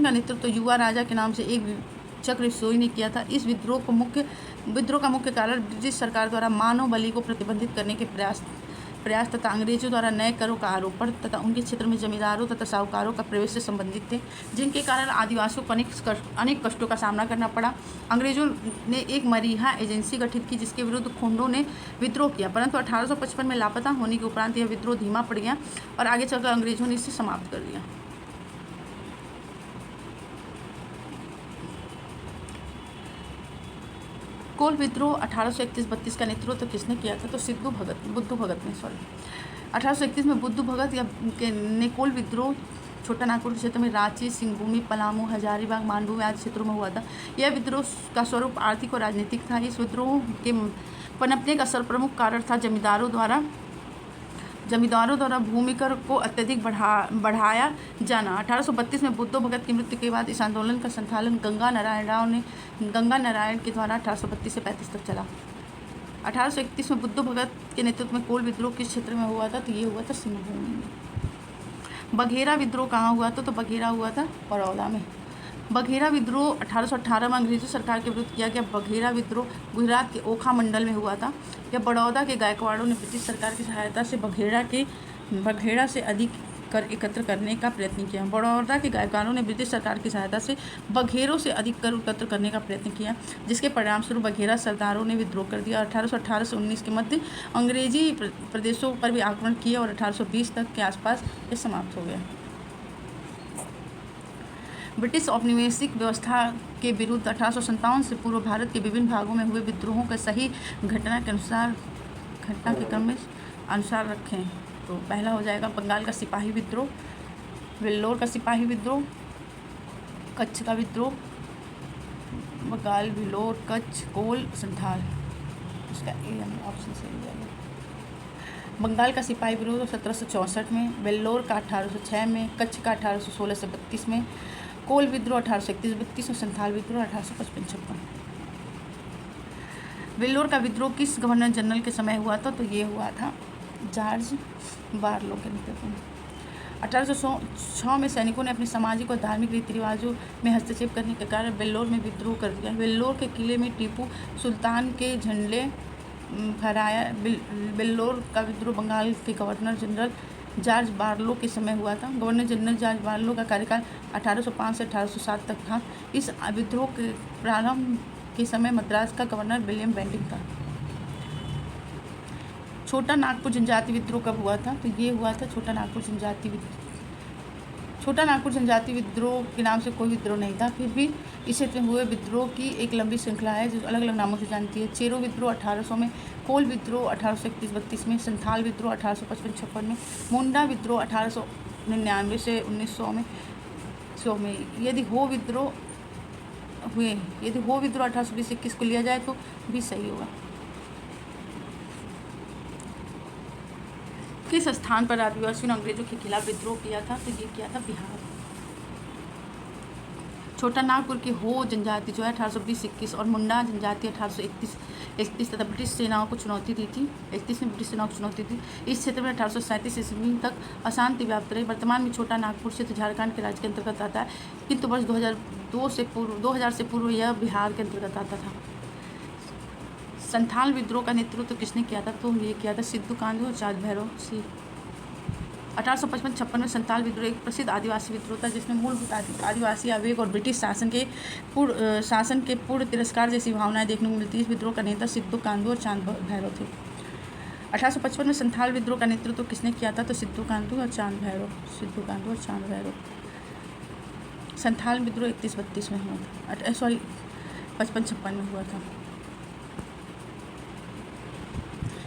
का नेतृत्व युवा राजा के नाम से एक चक्र बिसोई ने किया था। इस विद्रोह का मुख्य कारण ब्रिटिश सरकार द्वारा मानव बलि को प्रतिबंधित करने के प्रयास प्रयास तथा अंग्रेजों द्वारा नए करों का आरोपण तथा उनके क्षेत्र में जमींदारों तथा साहूकारों का प्रवेश से संबंधित थे, जिनके कारण आदिवासियों को अनेक कष्टों का सामना करना पड़ा। अंग्रेजों ने एक मरीहा एजेंसी गठित की जिसके विरुद्ध खोंडों ने विद्रोह किया, परंतु 1855 में लापता होने के उपरांत यह विद्रोह धीमा पड़ गया और आगे चलकर अंग्रेजों ने इसे समाप्त कर दिया। कोल विद्रोह 1831-32 का नेतृत्व किसने किया था? तो बुद्धू भगत ने 1831 में बुद्धू भगत ने कोल विद्रोह छोटा नागपुर क्षेत्र में रांची, सिंहभूमि, पलामू, हजारीबाग, मानभूमि आदि क्षेत्रों में हुआ था। यह विद्रोह का स्वरूप आर्थिक और राजनीतिक था। इस विद्रोह के पनपने का सर्वप्रमुख कारण था जमींदारों द्वारा भूमि कर को अत्यधिक बढ़ाया जाना। 1832 में बुद्धू भगत की मृत्यु के बाद इस आंदोलन का संचालन गंगा नारायण के द्वारा 1832 से 35 तक चला। 1831 में बुद्धू भगत के नेतृत्व में कोल विद्रोह किस क्षेत्र में हुआ था? तो ये हुआ था सिंहभूमि में। बघेरा विद्रोह कहाँ हुआ था? तो बघेरा हुआ था बड़ौदा में। बघेरा विद्रोह 1818 में अंग्रेजी सरकार के विरुद्ध किया गया। बघेरा विद्रोह गुजरात के ओखा मंडल में हुआ था। यह बड़ौदा के गायकवाड़ों ने ब्रिटिश सरकार की सहायता से बघेरा से अधिक कर एकत्र करने का प्रयत्न किया। बड़ौदा के गायकवाड़ों ने ब्रिटिश सरकार की सहायता से बघेरों से अधिक कर एकत्र करने का प्रयत्न किया, जिसके परिणामस्वरूप बघेरा सरदारों ने विद्रोह कर दिया। 1818 से 19 के मध्य अंग्रेजी प्रदेशों पर भी आक्रमण किया और 1820 तक के आसपास ये समाप्त हो गया। ब्रिटिश औपनिवेशिक व्यवस्था के विरुद्ध 1857 से पूर्व भारत के विभिन्न भागों में हुए विद्रोहों के सही घटना के क्रम में अनुसार रखें। तो पहला हो जाएगा बंगाल का सिपाही विद्रोह, वेल्लोर का सिपाही विद्रोह, कच्छ का विद्रोह, बंगाल, वेल्लोर, कच्छ, कोल, संथाल। इसका ए ऑप्शन सही हो जाएगा। बंगाल का सिपाही विद्रोह 1764 में, वेल्लोर का 1806 में, कच्छ का 1816 से 32 में, कोल विद्रोह 1831-32 और संथाल विद्रोह 1855-56। वेल्लोर का विद्रोह किस गवर्नर जनरल के समय हुआ था? तो ये हुआ था जॉर्ज बारलो के नेतृत्व में। 1806 में सैनिकों ने अपने सामाजिक और धार्मिक रीति रिवाजों में हस्तक्षेप करने के कारण वेल्लोर में विद्रोह कर दिया। वेल्लोर के किले में टीपू सुल्तान के झंडे फहराया। वेल्लोर का विद्रोह बंगाल के गवर्नर जनरल जॉर्ज बारलो के समय हुआ था। गवर्नर जनरल जॉर्ज बारलो का कार्यकाल 1805 से 1807 तक था। इस विद्रोह के प्रारंभ के समय मद्रास का गवर्नर विलियम बेंटिंग था। छोटा नागपुर जनजाति विद्रोह कब हुआ था? तो ये हुआ था छोटा नागपुर जनजाति विद्रोह के नाम से कोई विद्रोह नहीं था, फिर भी इस क्षेत्र में हुए विद्रोह की एक लंबी श्रृंखला है जो अलग अलग नामों से जानती है। चेरो विद्रोह 1800 में, कोल विद्रोह 1831-32 में, संथाल विद्रोह 1855-56 में, मुंडा विद्रोह 1899 से 1900 में। यदि हो विद्रोह 1820-21 को लिया जाए तो भी सही होगा। किस स्थान पर आदिवासियों ने अंग्रेजों के खिलाफ विद्रोह किया था? तो ये किया था बिहार। छोटा नागपुर की हो जनजाति जो है 1820-21 और मुंडा जनजाति 1831 तथा ब्रिटिश सेनाओं को चुनौती दी थी। 31 में ब्रिटिश सेनाओं को चुनौती दी। इस क्षेत्र में 1837 ईस्वी तक अशांति व्याप्त रही। वर्तमान में छोटा नागपुर क्षेत्र झारखंड के राज्य के अंतर्गत आता है, किंतु वर्ष 2000 से पूर्व यह बिहार के अंतर्गत आता था। संथाल विद्रोह का नेतृत्व किसने किया था? तो ये किया था सिद्धू कान्हू और चाँद भैरव सिंह। 1855-56 में संथाल विद्रोह एक प्रसिद्ध आदिवासी विद्रोह था जिसमें मूलभूत आदिवासी आवेग और ब्रिटिश शासन के पूर्ण तिरस्कार जैसी भावनाएं देखने को मिलती है। इस विद्रोह का नेता सिद्धू कान्हू और चाँद भैरव थे। 1855 में संथाल विद्रोह का नेतृत्व किसने किया था? तो सिद्धू कान्हू और चाँद भैरव। संथाल विद्रोह 31-32 में हुआ था, 55-56 में हुआ था।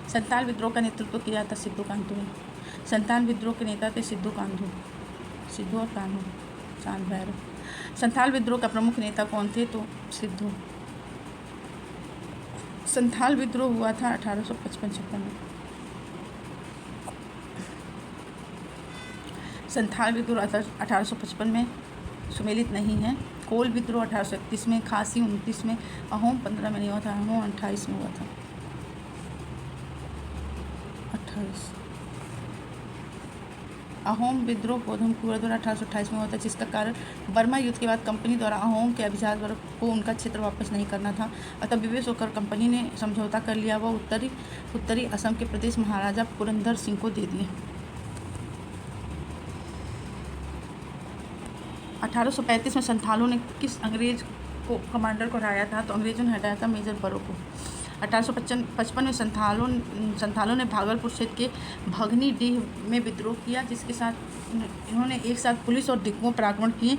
संथाल विद्रोह का नेतृत्व किया था सिद्धू कान्हू ने। संथाल विद्रोह के नेता थे सिद्धू और कान्हू, चाँद भैरव। संथाल विद्रोह का प्रमुख नेता कौन थे? तो सिद्धू। संथाल विद्रोह हुआ था 1855-56 में। संथाल विद्रोह 1855 में सुमेलित नहीं है। कोल विद्रोह 1831 में, खासी 29 में, अहोम 15 में नहीं हुआ था, अहोम 28 में हुआ था। 28 अहोम विद्रोह गोधमपुर द्वारा 1828 में हुआ था, जिसका कारण बर्मा युद्ध के बाद कंपनी द्वारा अहोम के अभिजात वर्ग को उनका क्षेत्र वापस नहीं करना था। अतः विवश होकर कंपनी ने समझौता कर लिया। वह उत्तरी असम के प्रदेश महाराजा पुरंदर सिंह को दे दिए। 1835 में संथालों ने किस अंग्रेज को कमांडर को हराया था? तो अंग्रेजों ने हटाया था मेजर बरो को। 1855 में संथालों ने भागलपुर क्षेत्र के भगनी डीह में विद्रोह किया, जिसके साथ इन्होंने एक साथ पुलिस और डिपुओं पर आक्रमण किए।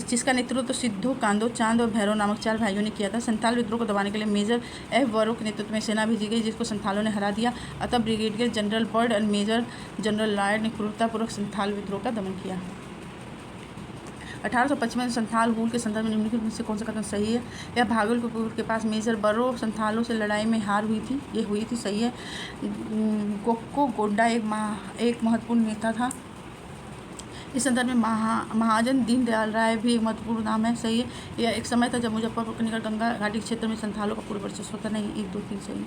जिसका नेतृत्व सिद्धू, कांदो, चांद और भैरव नामक 4 भाइयों ने किया था। संथाल विद्रोह को दबाने के लिए मेजर एफ बरो के नेतृत्व में सेना भेजी गई, जिसको संथालों ने हरा दिया। अतः ब्रिगेडियर जनरल बर्ड और मेजर जनरल लॉयड ने क्रूरतापूर्वक संथाल विद्रोह का दमन किया। 1855 में संथाल हुल के संदर्भ में निम्नलिखित में से कौन सा कथन सही है? यह भागलपुर के पास मेजर बरो संथालों से लड़ाई में हार हुई थी, ये हुई थी, सही है। गोक्को गोड्डा एक महत्वपूर्ण नेता था। इस संदर्भ में महाजन दीनदयाल राय भी एक महत्वपूर्ण नाम है, सही है। यह एक समय था जब मुजफ्फरपुर के निकट गंगा घाटी क्षेत्र में संथालों का पूर्ण वर्चस्व था, नहीं, 1, 2, 3 सही है।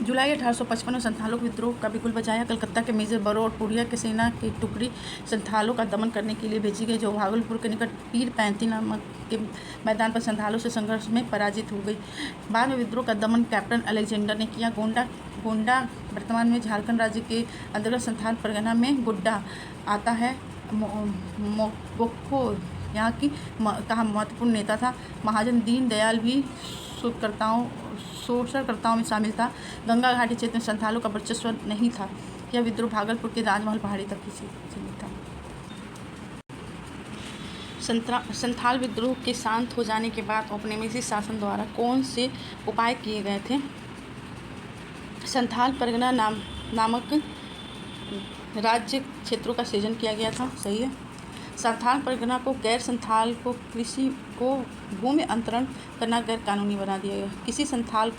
जुलाई 1855 में संथालों के विद्रोह का बिगुल बजाया। कलकत्ता के मेजर बरो और पुड़िया के सेना की टुकड़ी संथालों का दमन करने के लिए भेजी गई, जो भागलपुर के निकट पीर पैंती नामक के मैदान पर संथालों से संघर्ष में पराजित हो गई। बाद में विद्रोह का दमन कैप्टन अलेक्जेंडर ने किया। गोंडा वर्तमान में झारखंड राज्य के अंतर्गत संथाल परगना में गोड्डा आता है। गोक्को यहाँ की का महत्वपूर्ण नेता था। महाजन दीनदयाल भी शोषणकर्ताओं में शामिल था। गंगा घाटी क्षेत्र में संथालों का वर्चस्व नहीं था। यह विद्रोह भागलपुर के राजमहल पहाड़ी तक ही सीमित था। संथाल विद्रोह के शांत हो जाने के बाद औपनिवेशिक शासन द्वारा कौन से उपाय किए गए थे? संथाल परगना नामक राज्य क्षेत्रों का सृजन किया गया था, सही है। संथाल परगना को गैर संथाल को कृषि को भूमि अंतरण करना गैर कानूनी बना दिया गया। किसी संथाल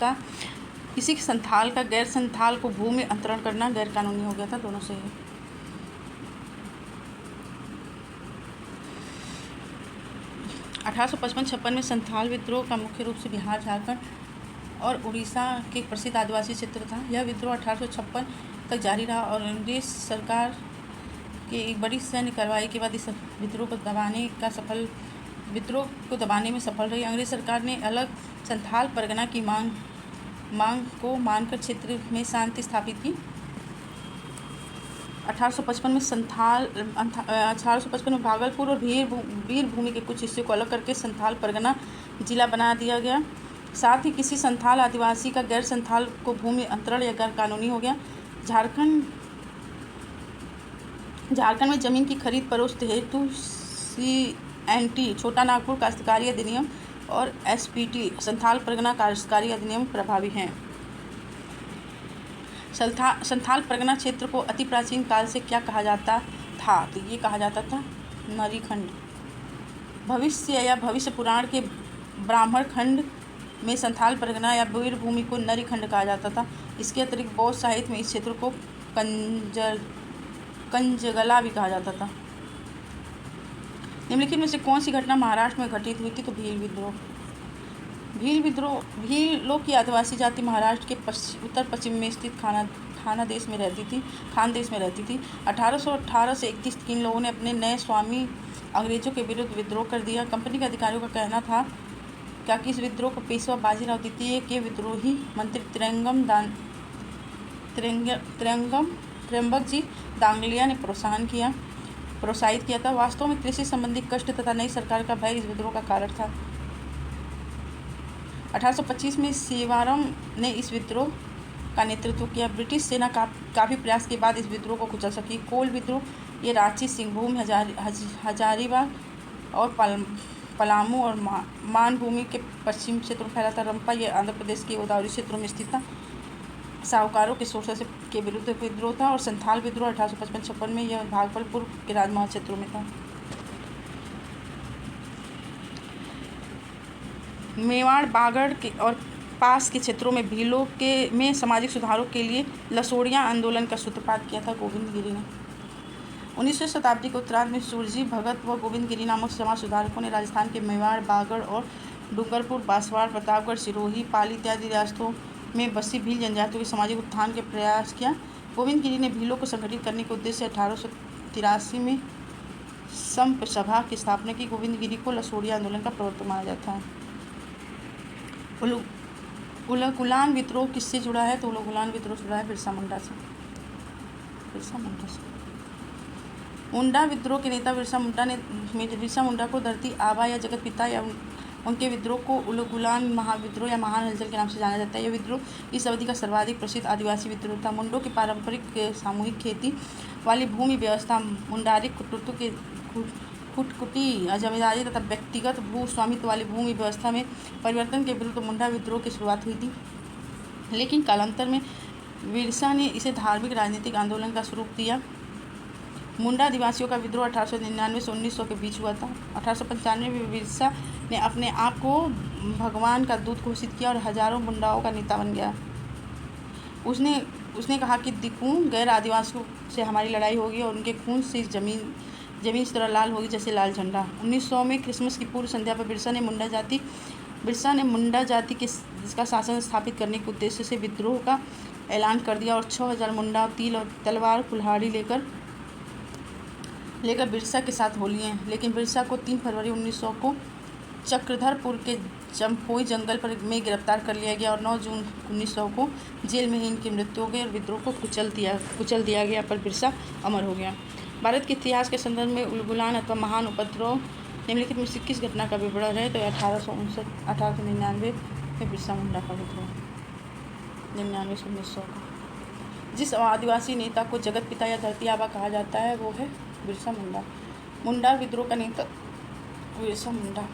का गैर संथाल को भूमि अंतरण करना गैर कानूनी हो गया था, दोनों सही है। अठारह 1855 में संथाल विद्रोह का मुख्य रूप से बिहार, झारखंड और उड़ीसा के प्रसिद्ध आदिवासी क्षेत्र था। यह विद्रोह 1856 तक जारी रहा और अंग्रेज सरकार के एक बड़ी सैन्य कार्रवाई के बाद इस विद्रोह को दबाने में सफल रही। अंग्रेज सरकार ने अलग संथाल परगना की मांग को मानकर क्षेत्र में शांति स्थापित की। 1855 में भागलपुर और वीरभूमि के कुछ हिस्से को अलग करके संथाल परगना जिला बना दिया गया। साथ ही किसी संथाल आदिवासी का गैर संथाल को भूमि अंतरण या गैर कानूनी हो गया। झारखंड में जमीन की खरीद फरोख्त हेतु CNT छोटा नागपुर काश्तकारी अधिनियम और SPT संथाल परगना काश्तकारी अधिनियम प्रभावी हैं। संथाल परगना क्षेत्र को अति प्राचीन काल से क्या कहा जाता था? तो ये कहा जाता था नरीखंड। भविष्य पुराण के ब्राह्मण खंड में संथाल परगना या वीरभूमि को नरीखंड कहा जाता था। इसके अतिरिक्त बौद्ध साहित्य में इस क्षेत्र को कंजगला भी कहा जाता था। निम्नलिखित में से कौन सी घटना महाराष्ट्र में घटित हुई थी? तो भील विद्रोह। भील लोग की आदिवासी जाति महाराष्ट्र के उत्तर पश्चिम में स्थित खान देश में रहती थी। 1818 से 31 तक इन लोगों ने अपने नए स्वामी अंग्रेजों के विरुद्ध विद्रोह कर दिया। कंपनी के अधिकारियों का कहना था कि इस विद्रोह को पेशवा बाजीराव द्वितीय के विद्रोही मंत्री त्र्यंबक जी दांगलिया ने प्रोत्साहित किया था। वास्तव में कृषि संबंधी कष्ट तथा नई सरकार का भय इस विद्रोह का कारण था। 1825 में सेवारम ने इस विद्रोह का नेतृत्व किया। ब्रिटिश सेना काफ़ी प्रयास के बाद इस विद्रोह को कुचल सकी। कोल विद्रोह ये रांची, सिंहभूम, हजारीबाग और पलामू और मानभूमि के पश्चिम क्षेत्रों में फैला था। रंपा ये आंध्र प्रदेश के गोदावरी क्षेत्रों में स्थित था। साहूकारों के शोषण के विरुद्ध विद्रोह था। और संथाल विद्रोह 1855-56 में यह भागलपुर के राजमहल क्षेत्रों में था। मेवाड़, बागड़ के और पास के क्षेत्रों में भीलों में सामाजिक सुधारों के लिए लसोड़िया आंदोलन का सूत्रपात किया था गोविंद गिरी ने। 19वीं शताब्दी के उत्तरार्ध में सूरजी भगत व गोविंद गिरी नामक समाज सुधारकों ने राजस्थान के मेवाड़, बागड़ और डूंगरपुर, बांसवाड़, प्रतापगढ़, सिरोही, पाली इत्यादि रियासतों में बसी भील जनजातियों के सामाजिक उत्थान के प्रयास किया। गोविंद गिरी ने भीलों को संगठित करने के उद्देश्य से 1883 में संप सभा की स्थापना की। गोविंद गिरी को लसोड़िया आंदोलन का प्रवर्तक माना जाता है। उलगुलान विद्रोह किससे जुड़ा है? तो उलगुलान विद्रोह जुड़ा है बिरसा मुंडा से। मुंडा विद्रोह के नेता बिरसा मुंडा को धरती आबा या जगत पिता या उनके विद्रोह को उलगुलान महाविद्रोह या महान हलचल के नाम से जाना जाता है। यह विद्रोह इस अवधि का सर्वाधिक प्रसिद्ध आदिवासी विद्रोह था। मुंडों की पारंपरिक सामूहिक खेती वाली भूमि व्यवस्था, मुंडारी कुटुत्व के कुटकुटी जमींदारी तथा व्यक्तिगत भू स्वामित्व वाली भूमि व्यवस्था में परिवर्तन के विरुद्ध मुंडा विद्रोह की शुरुआत हुई थी। लेकिन कालांतर में बिरसा ने इसे धार्मिक राजनीतिक आंदोलन का स्वरूप दिया। मुंडा आदिवासियों का विद्रोह 1899 से 1900 के बीच हुआ था। 1895 में बिरसा ने अपने आप को भगवान का दूत घोषित किया और हजारों मुंडाओं का नेता बन गया। उसने कहा कि दिक्कू गैर आदिवासियों से हमारी लड़ाई होगी और उनके खून से जमीन इस तरह लाल होगी जैसे लाल झंडा। 1900 में क्रिसमस की पूर्व संध्या पर बिरसा ने मुंडा जाति के जिसका शासन स्थापित करने के उद्देश्य से विद्रोह का ऐलान कर दिया और 6000 मुंडा तीर और तलवार कुल्हाड़ी लेकर बिरसा के साथ हो लिए। लेकिन बिरसा को 3 फरवरी 1900 को चक्रधरपुर के जमपोई जंगल में गिरफ्तार कर लिया गया और 9 जून 1900 को जेल में ही इनकी मृत्यु हो गई और विद्रोह को कुचल दिया गया, पर बिरसा अमर हो गया। भारत के इतिहास के संदर्भ में उलगुलान अथवा महान उपद्रव निम्नलिखित में से किस घटना का विवरण है? तो 1899 में बिरसा मुंडा का विद्रोह, 99 से 1900 का। जिस आदिवासी नेता को जगत पिता या धरती आबा कहा जाता है वो है बिरसा मुंडा। मुंडा विद्रोह का नेता बिरसा मुंडा।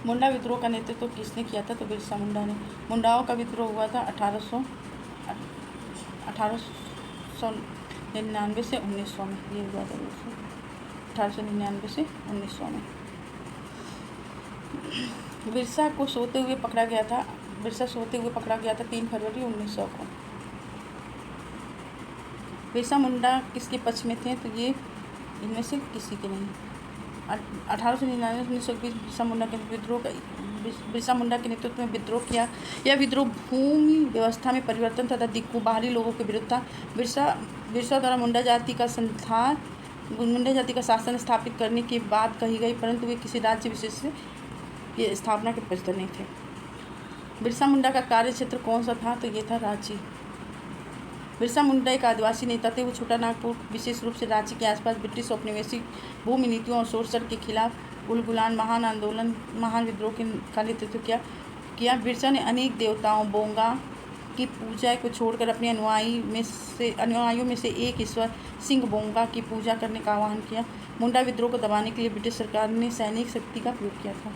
मुंडा विद्रोह का नेतृत्व किसने किया था? तो बिरसा मुंडा ने। मुंडाओं का विद्रोह हुआ था 1899 से 1900 में। ये हुआ था 1899 से 1900 में। बिरसा सोते हुए पकड़ा गया था 3 फरवरी 1900 को। बिरसा मुंडा किसके पक्ष में थे? तो ये इनमें से किसी के नहीं। 1899 से 1920 बिरसा मुंडा के नेतृत्व में विद्रोह किया। यह विद्रोह भूमि व्यवस्था में परिवर्तन तथा दिक्कू बाहरी लोगों के विरुद्ध था। बिरसा द्वारा मुंडा जाति का शासन स्थापित करने की बात कही गई, परंतु वे किसी राज्य विशेष से ये स्थापना के पक्षधर नहीं थे। बिरसा मुंडा का कार्य क्षेत्र कौन सा था? तो ये था रांची। बिरसा मुंडा एक आदिवासी नेता थे। वो छोटा नागपुर, विशेष रूप से रांची के आसपास ब्रिटिश औपनिवेशिक भूमि नीतियों और शोषण के खिलाफ उलगुलान महान विद्रोह का नेतृत्व किया। बिरसा ने अनेक देवताओं बोंगा की पूजा को छोड़कर अपने अनुयायियों में से एक ईश्वर सिंह बोंगा की पूजा करने का आह्वान किया। मुंडा विद्रोह को दबाने के लिए ब्रिटिश सरकार ने सैनिक शक्ति का प्रयोग किया था।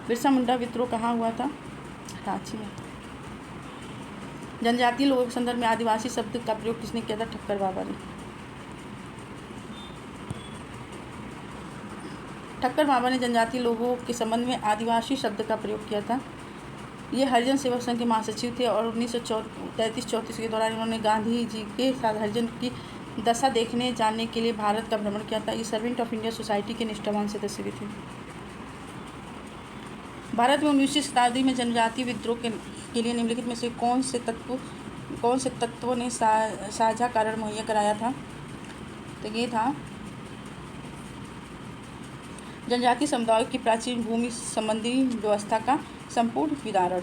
बिरसा मुंडा विद्रोह कहाँ हुआ था? रांची में। जनजातीय लोगों के संदर्भ में आदिवासी शब्द का प्रयोग किसने किया था? ठक्कर बाबा ने। ठक्कर बाबा ने जनजातीय लोगों के संबंध में आदिवासी शब्द का प्रयोग किया था। ये हरिजन सेवक संघ के महासचिव थे और 1933-34 के दौरान इन्होंने गांधी जी के साथ हरिजन की दशा देखने जानने के लिए भारत का भ्रमण किया था। ये सर्वेंट ऑफ इंडिया सोसाइटी के निष्ठावान सदस्य भी थे। भारत में 19वीं शताब्दी में जनजातीय विद्रोह के लिए निम्नलिखित में से कौन से तत्वों ने साझा कारण मुहैया कराया था? तो ये था जनजातीय समुदायों की प्राचीन भूमि संबंधी व्यवस्था का संपूर्ण विदारण।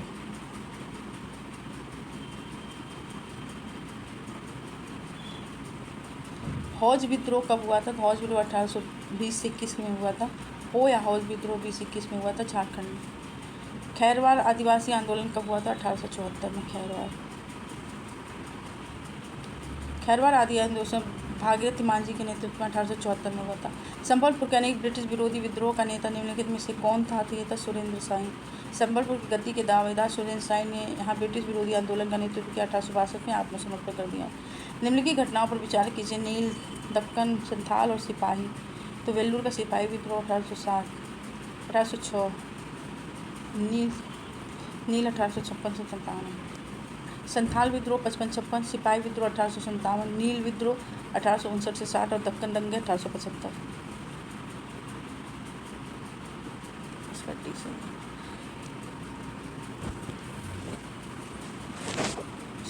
हौज विद्रोह कब हुआ था? हौज विद्रोह 1820 से 21 में हुआ था। हो या हौज विद्रोह 20-21 में हुआ था झारखंड में। खैरवार आदिवासी आंदोलन कब हुआ था? 1874 में। खैरवार आदि आंदोलन भागीरथ मांझी के नेतृत्व में 1874 में हुआ था। संबलपुर के अनेक ब्रिटिश विरोधी विद्रोह का नेता निम्नलिखित में से कौन था? तो ये था सुरेंद्र साई। संबलपुर की गद्दी के दावेदार सुरेंद्र साई ने यहाँ ब्रिटिश विरोधी आंदोलन का नेतृत्व किया। 1862 में आत्मसमर्पण कर दिया। निम्नलिखित घटनाओं पर विचार कीजिए। नील, दक्कन, संथाल और सिपाही। तो वेल्लूर का सिपाही विद्रोह 1806, नील 1856 से 57, संथाल विद्रोह 55-56, सिपाही विद्रोह 1857, नील विद्रोह 1859 से 60 और दक्कन दंगे 1875।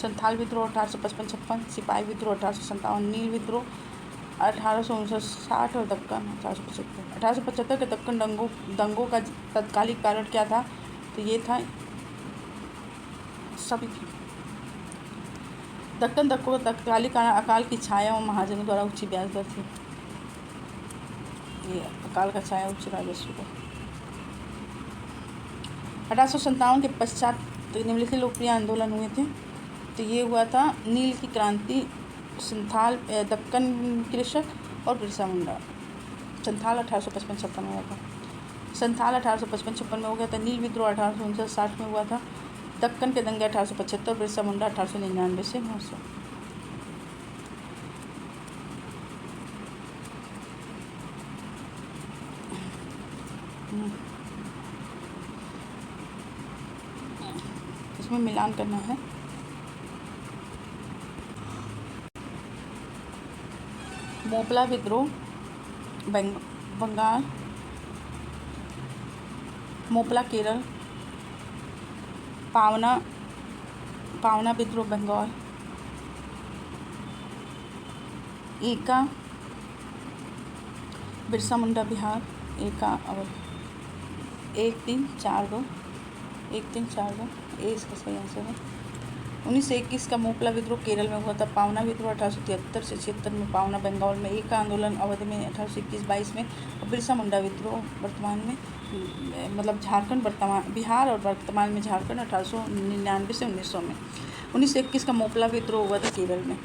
संथाल विद्रोह 1855-56, सिपाही विद्रोह 1857, नील विद्रोह 1859 और दक्कन 1875। 1875 के दक्कन दंगों का तत्कालिक कारण क्या था? तो ये था सभी दक्कन दंगों का तत्कालिक कारण अकाल की छाया और महाजनों द्वारा ऊंची ब्याज दर थी। ये अकाल का छाया उच्च राजस्व को 1857 के पश्चात निम्नलिखित लोकप्रिय आंदोलन हुए थे। तो ये हुआ था नील की क्रांति, संथाल दक्कन कृषक और बिरसा मुंडा। संथाल 1855-56 में हुआ था। संथाल 1855-56 में हो गया था। नील विद्रोह 1859-60 में हुआ था। दक्कन के दंगे 1875, बिरसा मुंडा 1899 से 900। इसमें मिलान करना है। मोपला विद्रोह बंगाल, मोपला केरल, पावना विद्रोह बंगाल, एका बिरसा मुंडा बिहार, एका अवध 1342 ए इसका सही आंसर है। 1921 का मोपला विद्रोह केरल में हुआ था। पावना विद्रोह 1873 से 76 में पावना बंगाल में, एका आंदोलन अवध में 1821-22 में, और बिरसा मुंडा विद्रोह वर्तमान में मतलब झारखंड बिहार और वर्तमान में झारखंड 1899 से 1900 में। 1921 का मोपला विद्रोह हुआ था केरल में।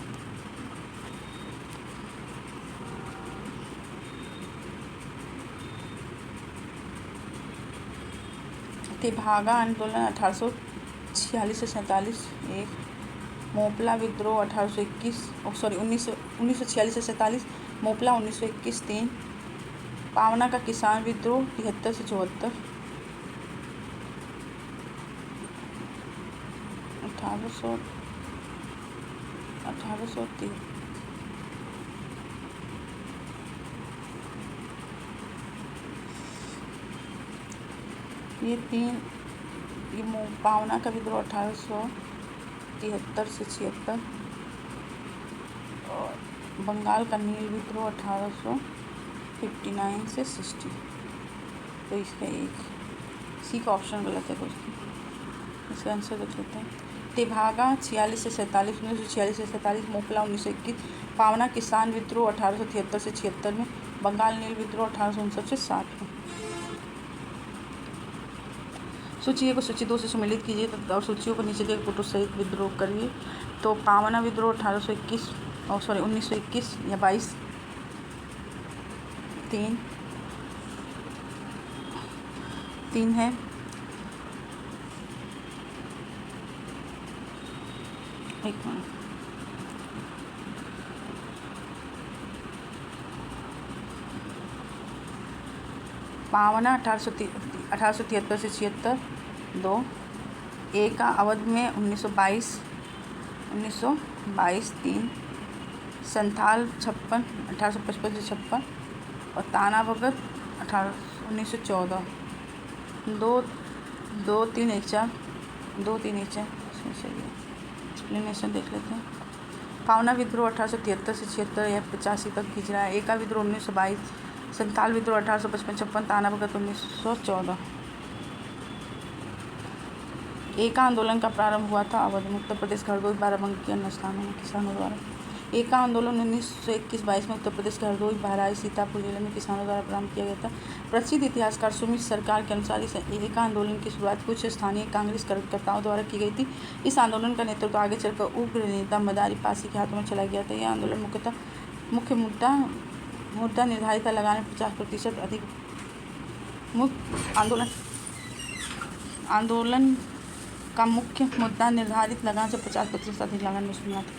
तेभागा आंदोलन 1846 से 47, एक मोपला विद्रोह 1946 से 47, मोपला 1921 3, पावना का किसान विद्रोह 73 से 74, 1803, ये तीन, ये पावना का विद्रोह 1873 से 76, और बंगाल का नील विद्रोह 1859 से 60। तो इसका एक सी का ऑप्शन गलत है दोस्तों, इसका आंसर देख लेते हैं। तेभागा 46 से 47, 1946 से 47, मोपला 1921, पावना किसान विद्रोह 1873 से 76 में, बंगाल नील विद्रोह 1859 से 60 में। सूची को सूची 2 से सम्मिलित कीजिए और सूचियों को नीचे देकर फोटो सहित विद्रोह करिए। तो पावना विद्रोह 1921 या 22 3 है। एक मिनट, पावना 1873 से 76 2, ए का अवध में 1922 3, संथाल 56 1855 से 56, और ताना भगत 1914 2 3 1 4 इसमें सही है। एक्सप्लेनेशन देख लेते हैं। पावना विद्रोह 1873 से 76 या 85 तक खींच रहा है। एका विद्रोह 1922, संथाल विद्रोह 1855-56, ताना भगत 1914। एका आंदोलन का प्रारंभ हुआ था अवध में, उत्तर प्रदेश के हरदोई बाराबंकी अन्य स्थानों में किसानों द्वारा। एका आंदोलन 1921-22 में उत्तर प्रदेश के हरदोई बहराइच सीतापुर जिले में किसानों द्वारा प्रारंभ किया गया था। प्रसिद्ध इतिहासकार सुमित सरकार के अनुसार इस एका आंदोलन की शुरुआत कुछ स्थानीय कांग्रेस कार्यकर्ताओं द्वारा की गई थी। इस आंदोलन का नेतृत्व आगे चलकर उग्र नेता मदारी पासी के हाथों में चला गया था। यह आंदोलन मुख्य मुद्दा निर्धारित लगाने 50% अधिक आंदोलन का मुख्य मुद्दा निर्धारित लगान से 50% अधिक लगान में सुना था।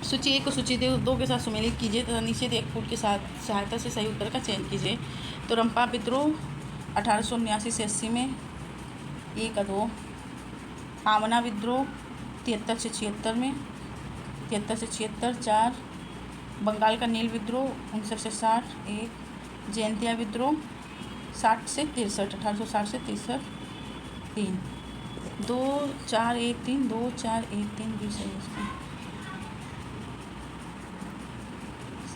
सूची 1 को सूची 2 के साथ सम्मिलित कीजिए तथा नीचे दिए कोड के साथ सहायता से सही उत्तर का चयन कीजिए। तो रंपा विद्रोह 1879 से 80 में, 1 2, पावना विद्रोह 73 से 76 में, 73 से 76 4, बंगाल का नील विद्रोह 59 से 60 1, जयंतिया विद्रोह 60 से 63, 1860 से 63 3, 2 4 1 3, 2 4 1 3 भी सही है इसका।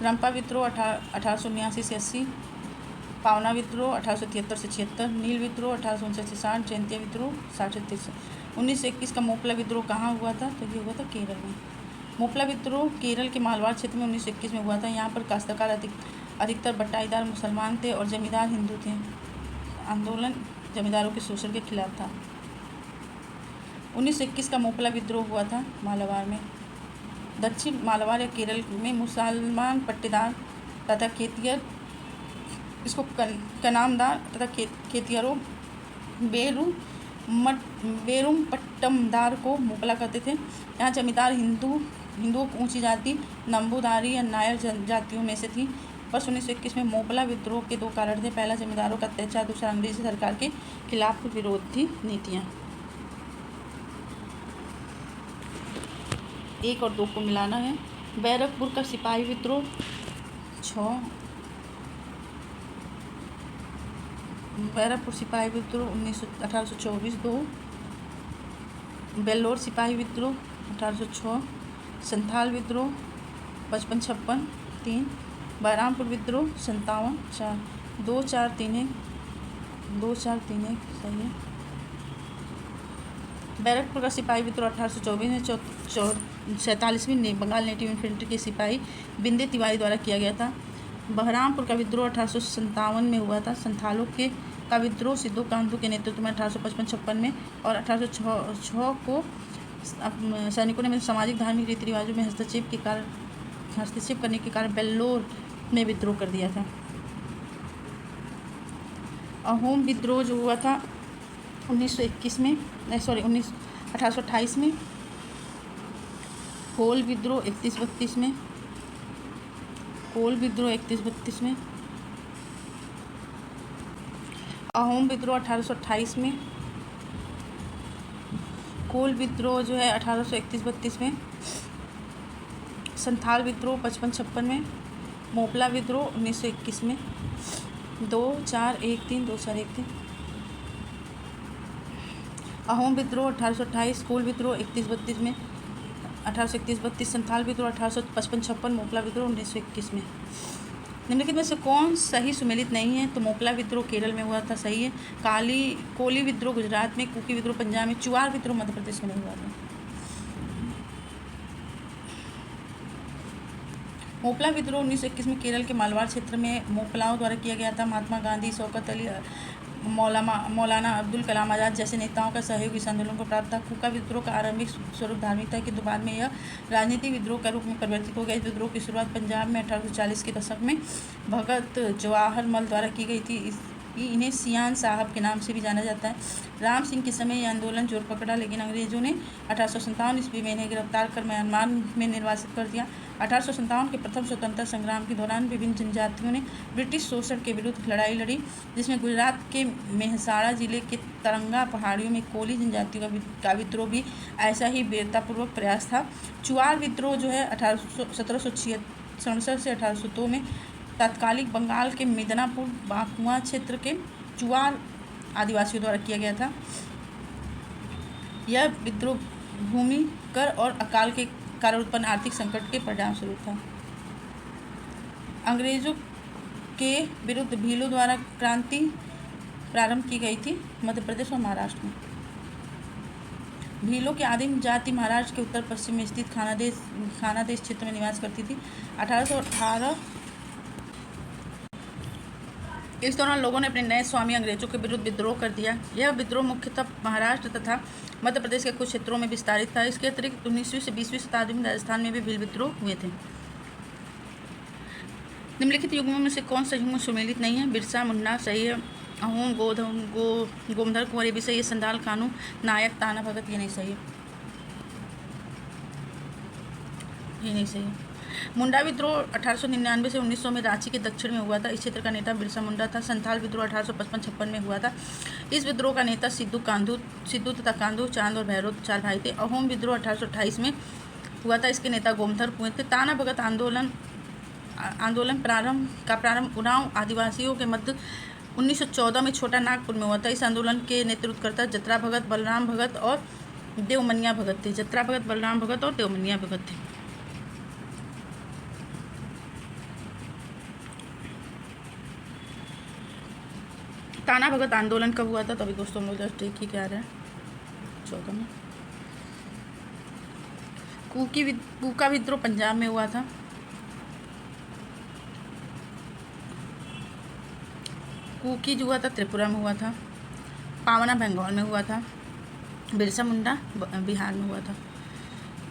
रंपा विद्रोह 1879 से 80, पावना विद्रोह 1873 से 76, नील विद्रोह 1859 से 60, जयंतिया विद्रोह 60 से 63। 1921 का मोपला विद्रोह कहाँ हुआ था? तो ये हुआ था केरल में। मोपला विद्रोह केरल के मालवाड़ क्षेत्र में 1921 में हुआ था। यहाँ पर काश्तकार अधिकतर बटाईदार मुसलमान थे और जमींदार हिंदू थे। आंदोलन जमींदारों के शोषण के खिलाफ था। 1921 का मोपला विद्रोह हुआ था मालाबार में। दक्षिण मालाबार या केरल में मुसलमान पट्टेदार तथा खेतिहर, इसको कनामदार तथा खेतिहरों बेरुम पट्टमदार को मोपला करते थे। यहाँ जमींदार हिंदुओं की ऊंची जाति नंबूदारी या नायर जातियों में से थी। वर्ष 1921 में मोपला विद्रोह के 2 कारण थे। पहला जमींदारों का अत्याचार, दूसरा अंग्रेजी सरकार के खिलाफ विरोधी नीतियाँ। 1 और 2 को मिलाना है। बैरकपुर का सिपाही विद्रोह 6, बैरकपुर सिपाही विद्रोह 1824 2, बेल्लोर सिपाही विद्रोह 1806, संथाल विद्रोह 55-56 3, बहरामपुर विद्रोह 57 4, 2 4 3 1, 2 4 3 1 सही है। बैरकपुर का सिपाही विद्रोह 1824 में 47वीं बंगाल नेटिव इन्फेंट्री के सिपाही बिंदे तिवारी द्वारा किया गया था। बहरामपुर का विद्रोह 1857 में हुआ था। संथालों का विद्रोह सिद्धू कांतू के नेतृत्व में 1855-56 में और 1806 को सैनिकों ने सामाजिक धार्मिक रीति रिवाजों में हस्तक्षेप करने के कारण बेल्लोर में विद्रोह कर दिया था। अहोम विद्रोह जो हुआ था 1828 में। कोल विद्रोह 31-32 में। कोल विद्रोह 31-32 में। अहोम विद्रोह 1828 में। कोल विद्रोह जो है 1831-32 में। संथाल विद्रोह 55-56 में। मोपला विद्रोह 1921 में। 2 4 1 3, 2 4 1 3। अहोम विद्रोह 1828, कोल विद्रोह 31-32 में, 1831-32, संथाल विद्रोह 1855-56, मोपला विद्रोह 1921 में। निम्नलिखित में से कौन सही सुमेलित नहीं है? तो मोपला विद्रोह केरल में हुआ था, सही है। कोली विद्रोह गुजरात में, कुकी विद्रोह पंजाब में, चुआर विद्रोह मध्य प्रदेश में नहीं हुआ था। मोपला विद्रोह 1921 में केरल के मालवाड़ क्षेत्र में मोपलाओं द्वारा किया गया था। महात्मा गांधी, शौकत अली, मौलाना अब्दुल कलाम आज़ाद जैसे नेताओं का सहयोग इस आंदोलन को प्राप्त था। कुका विद्रोह का आरंभिक स्वरूप धार्मिक था, किंतु बाद में यह राजनीतिक विद्रोह का रूप में परिवर्तित हो गया। इस विद्रोह की शुरुआत पंजाब में 1840 के दशक में भगत जवाहर मल द्वारा की गई थी। इन्हें सियान साहब के नाम से भी जाना जाता है। राम सिंह के समय यह आंदोलन जोर पकड़ा, लेकिन अंग्रेजों ने 1857 ईस्वी में इन्हें गिरफ्तार कर म्यांमार में निर्वासित कर दिया। 1857 के प्रथम स्वतंत्रता संग्राम के दौरान विभिन्न जनजातियों ने ब्रिटिश शोषण के विरुद्ध लड़ाई लड़ी, जिसमें गुजरात के मेहसाणा जिले के तरंगा पहाड़ियों में कोली जनजातियों का विद्रोह भी ऐसा ही वीरतापूर्वक प्रयास था। चुआर विद्रोह जो है 1767 से 1802 में तत्कालिक बंगाल के मिदनापुर बांकुआ क्षेत्र के चुआर आदिवासियों द्वारा किया गया था। यह विद्रोह भूमि कर और अकाल के कारण उत्पन्न आर्थिक संकट के परिणाम स्वरूप था। अंग्रेजों के विरुद्ध भीलों द्वारा क्रांति प्रारंभ की गई थी मध्य प्रदेश और महाराष्ट्र में। भीलों की आदिम जाति महाराष्ट्र के उत्तर पश्चिम में स्थित खानादेश क्षेत्र में निवास करती थी। 1818 इस दौरान लोगों ने अपने नए स्वामी अंग्रेजों के विरुद्ध विद्रोह कर दिया। यह विद्रोह मुख्यतः महाराष्ट्र तथा मध्य प्रदेश के कुछ क्षेत्रों में विस्तारित था। इसके अतिरिक्त 19वीं से 20वीं शताब्दी में राजस्थान में भी भील विद्रोह हुए थे। निम्नलिखित युग्मों में से कौन सा युग्म सुमेलित नहीं है? बिरसा मुंडा सही है। अहोम, गोमधर कुंवर ये भी सही है। संदाल, कानू, नायक, ताना भगत ये नहीं सही है, ये नहीं सही है। मुंडा विद्रोह 1899 से 1900 में रांची के दक्षिण में हुआ था। इस क्षेत्र का नेता बिरसा मुंडा था। संथाल विद्रोह 1855-56 में हुआ था। इस विद्रोह का नेता सिद्धू तथा कांधू, चांद और भैरव 4 भाई थे। अहोम विद्रोह 1828 में हुआ था। इसके नेता गोमथर कुएं थे। ताना भगत आंदोलन प्रारंभ उरांव आदिवासियों के मध्य 1914 में छोटा नागपुर में हुआ था। इस आंदोलन के नेतृत्वकर्ता जतरा भगत, बलराम भगत और देवमनिया भगत थे। जतरा भगत, बलराम भगत और देवमनिया भगत थे। ताना भगत आंदोलन कब हुआ था? तो अभी दोस्तों हम लोग जस्ट ठीक ही क्या रहे हैं 14 में। कूका विद्रोह पंजाब में हुआ था। कुकी जो हुआ था त्रिपुरा में हुआ था। पावना बंगाल में हुआ था। बिरसा मुंडा बिहार में हुआ था।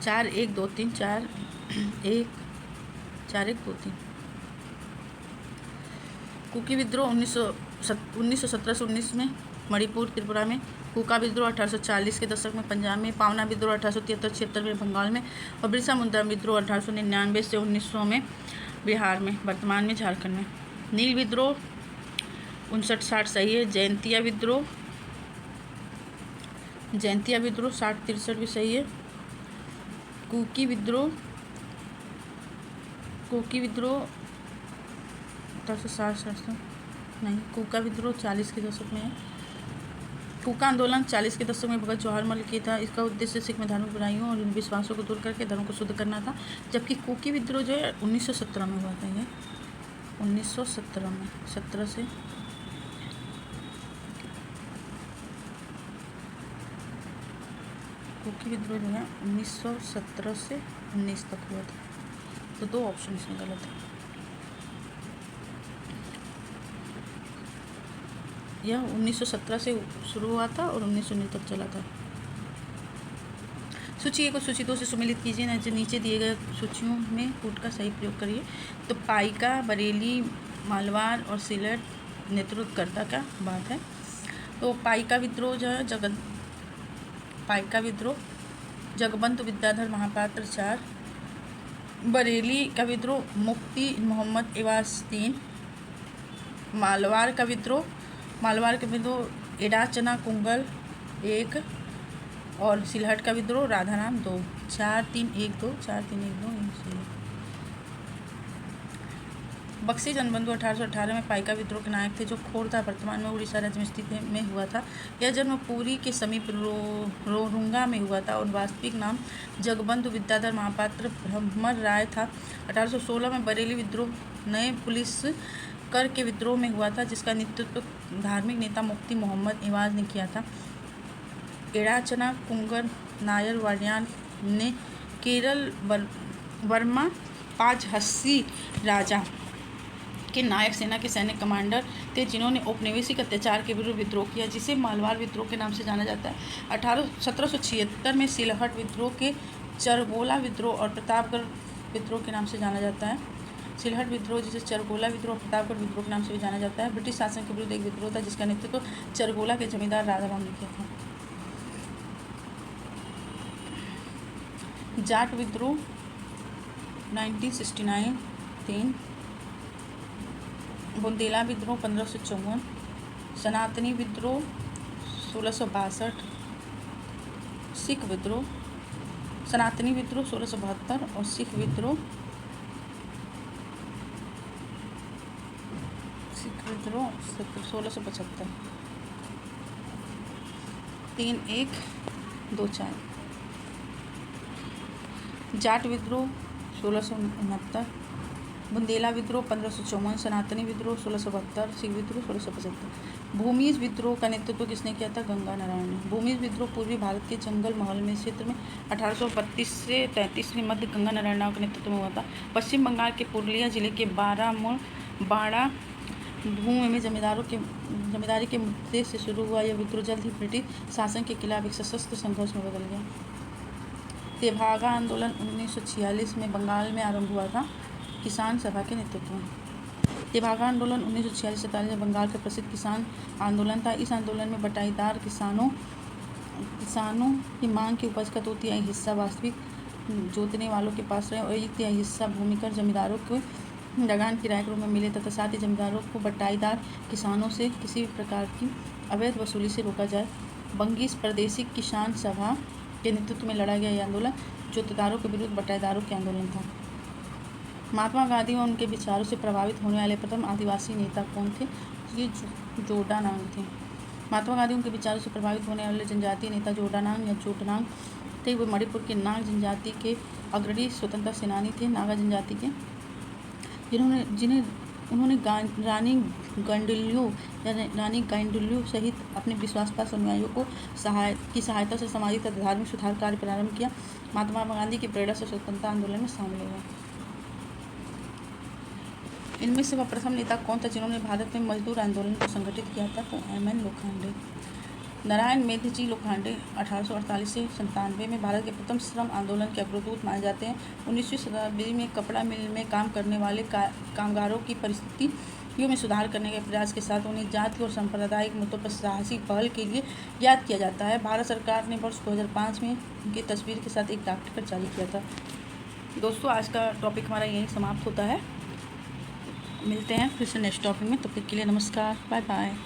4-1-2-3 4-1-4-1-2-3। कुकी विद्रोह 1917 से 19 में मणिपुर त्रिपुरा में। कूका विद्रोह 1840 के दशक में पंजाब में। पावना विद्रोह 1873-76 में बंगाल में। और बिरसा मुंडा विद्रोह 1899 से 1900 में बिहार में, वर्तमान में झारखंड में। नील विद्रोह 59-60 सही है। जयंतिया विद्रोह 60-63 भी सही है। कुकी विद्रोह 60 नहीं। कूका विद्रोह 40 के दशक में है। कूका आंदोलन 40 के दशक में भगत जवाहर मल की था। इसका उद्देश्य सिख में धार्मिक बुराइयों और विश्वासों को दूर करके धर्म को शुद्ध करना था। जबकि कुकी विद्रोह जो है 1917 में हुआ था। ये 1917 में 17 से कुकी विद्रोह जो है 1917 से 19 तक हुआ था। तो 2 ऑप्शन इसमें गलत है। यह 1917 से शुरू हुआ था और 1919 तक चला था। सूची 1 और सूची 2 से सुमेलित कीजिए। ना जो नीचे दिए गए सूचियों में कूट का सही प्रयोग करिए। तो पाइका, बरेली, मालवार और सिलट नेतृत्वकर्ता का बात है। तो पाइका विद्रोह जो है जगबंधु विद्याधर महापात्र 4। बरेली का विद्रोह मुफ्ती मोहम्मद इवाज 3। मालवार का विद्रोह एडाचना कुंगल 1 और सिलहट का विद्रोह राधाराम 2। 4-3-1-2 बक्सी जनबंधु 1818 में पाइका विद्रोह के नायक थे, जो खोरदा वर्तमान में उड़ीसा राज्य में स्थित में हुआ था। यह जन्म पुरी के समीप रोहरुंगा में हुआ था और वास्तविक नाम जगबंधु विद्याधर महापात्र ब्रह्मर राय था। 1816 में बरेली विद्रोह नए पुलिस कर के विद्रोह में हुआ था, जिसका नेतृत्व धार्मिक नेता मुफ्ती मोहम्मद इवाज ने किया था। एड़ाचना कुंगर नायर वाडियान ने केरल वर्मा पाजहस्सी राजा के नायक सेना के सैनिक कमांडर थे, जिन्होंने औपनिवेशिक अत्याचार के विरुद्ध विद्रोह किया, जिसे मालवार विद्रोह के नाम से जाना जाता है। 1776 में सिलहट विद्रोह के चरगोला विद्रोह और प्रतापगढ़ विद्रोह के नाम से जाना जाता है। सिलहट विद्रोह, जिसे चरगोला विद्रोह और प्रतापगढ़ विद्रोह के नाम से भी जाना जाता है, ब्रिटिश शासन के विरुद्ध एक विद्रोह था, जिसका नेतृत्व चरगोला के जमींदार राधाराम ने किया था। जाट विद्रोह 1969 3। बुंदेला विद्रोह 1554। सनातनी विद्रोह 1662। सिख विद्रोह 1672 और सिख विद्रोह 1675। 3-1-2-4। जाट विद्रोह 1669। बुंदेला विद्रोह 1554। सनातनी विद्रोह 1672। सिख विद्रोह 1675। भूमिज विद्रोह का नेतृत्व किसने किया था? गंगा नारायण ने। भूमिज विद्रोह पूर्वी भारत के जंगल महल में क्षेत्र में 1832 से 33 के मध्य गंगा नारायण राव के नेतृत्व में हुआ था। पश्चिम बंगाल के पुरुलिया जिले के बाड़ा भूमि में जमींदारी के मुद्दे से शुरू हुआ यह विद्रोह जल्द ही ब्रिटिश शासन के खिलाफ एक सशस्त्र संघर्ष में बदल गया। तेभागा आंदोलन 1946 में बंगाल में आरंभ हुआ था, किसान सभा के नेतृत्व में। तेभागा आंदोलन 1946-47 में बंगाल का प्रसिद्ध किसान आंदोलन था। इस आंदोलन में बटाईदार किसानों की मांग की उपज का 2/3 हिस्सा वास्तविक जोतने वालों के पास रहे और एक तिहाई हिस्सा भूमिकर जमींदारों को लगान किराए के रूप में मिले तथा साथ ही जमींदारों को बटाईदार किसानों से किसी भी प्रकार की अवैध वसूली से रोका जाए। बंगीस प्रादेशिक किसान सभा के नेतृत्व में लड़ा गया यह आंदोलन जोतदारों के विरुद्ध बटाईदारों के आंदोलन था। महात्मा गांधी और उनके विचारों से प्रभावित होने वाले प्रथम आदिवासी नेता कौन थे? ये जोडानांग थे। महात्मा गांधी उनके विचारों से प्रभावित होने वाले जनजातीय नेता जोडानांग या जोटनांग थे। वे मणिपुर के नाग जनजाति के अग्रणी स्वतंत्रता सेनानी थे। नागा जनजाति के उन्होंने रानी गाइडिन्ल्यू सहित अपने विश्वासपात अनुयायियों को सहायता से सामाजिक तथा धार्मिक सुधार कार्य प्रारंभ किया। महात्मा गांधी की प्रेरणा से स्वतंत्रता आंदोलन में शामिल हुए। इनमें से वह प्रथम नेता कौन था जिन्होंने भारत में मजदूर आंदोलन को संगठित किया था? तो M.N. लोखंडे। नारायण मेघजी लोखंडे 1848 से 97 में भारत के प्रथम श्रम आंदोलन के अग्रदूत माने जाते हैं। 19वीं शताब्दी में कपड़ा मिल में काम करने वाले कामगारों की परिस्थितियों में सुधार करने के प्रयास के साथ उन्हें जाति और सांप्रदायिक मुद्दों पर साहसी पहल के लिए याद किया जाता है। भारत सरकार ने वर्ष 2005 में उनकी तस्वीर के साथ एक डाक टिकट जारी किया था। दोस्तों, आज का टॉपिक हमारा यहीं समाप्त होता है। मिलते हैं फिर से नेक्स्ट टॉपिक में। तब तक के लिए नमस्कार, बाय बाय।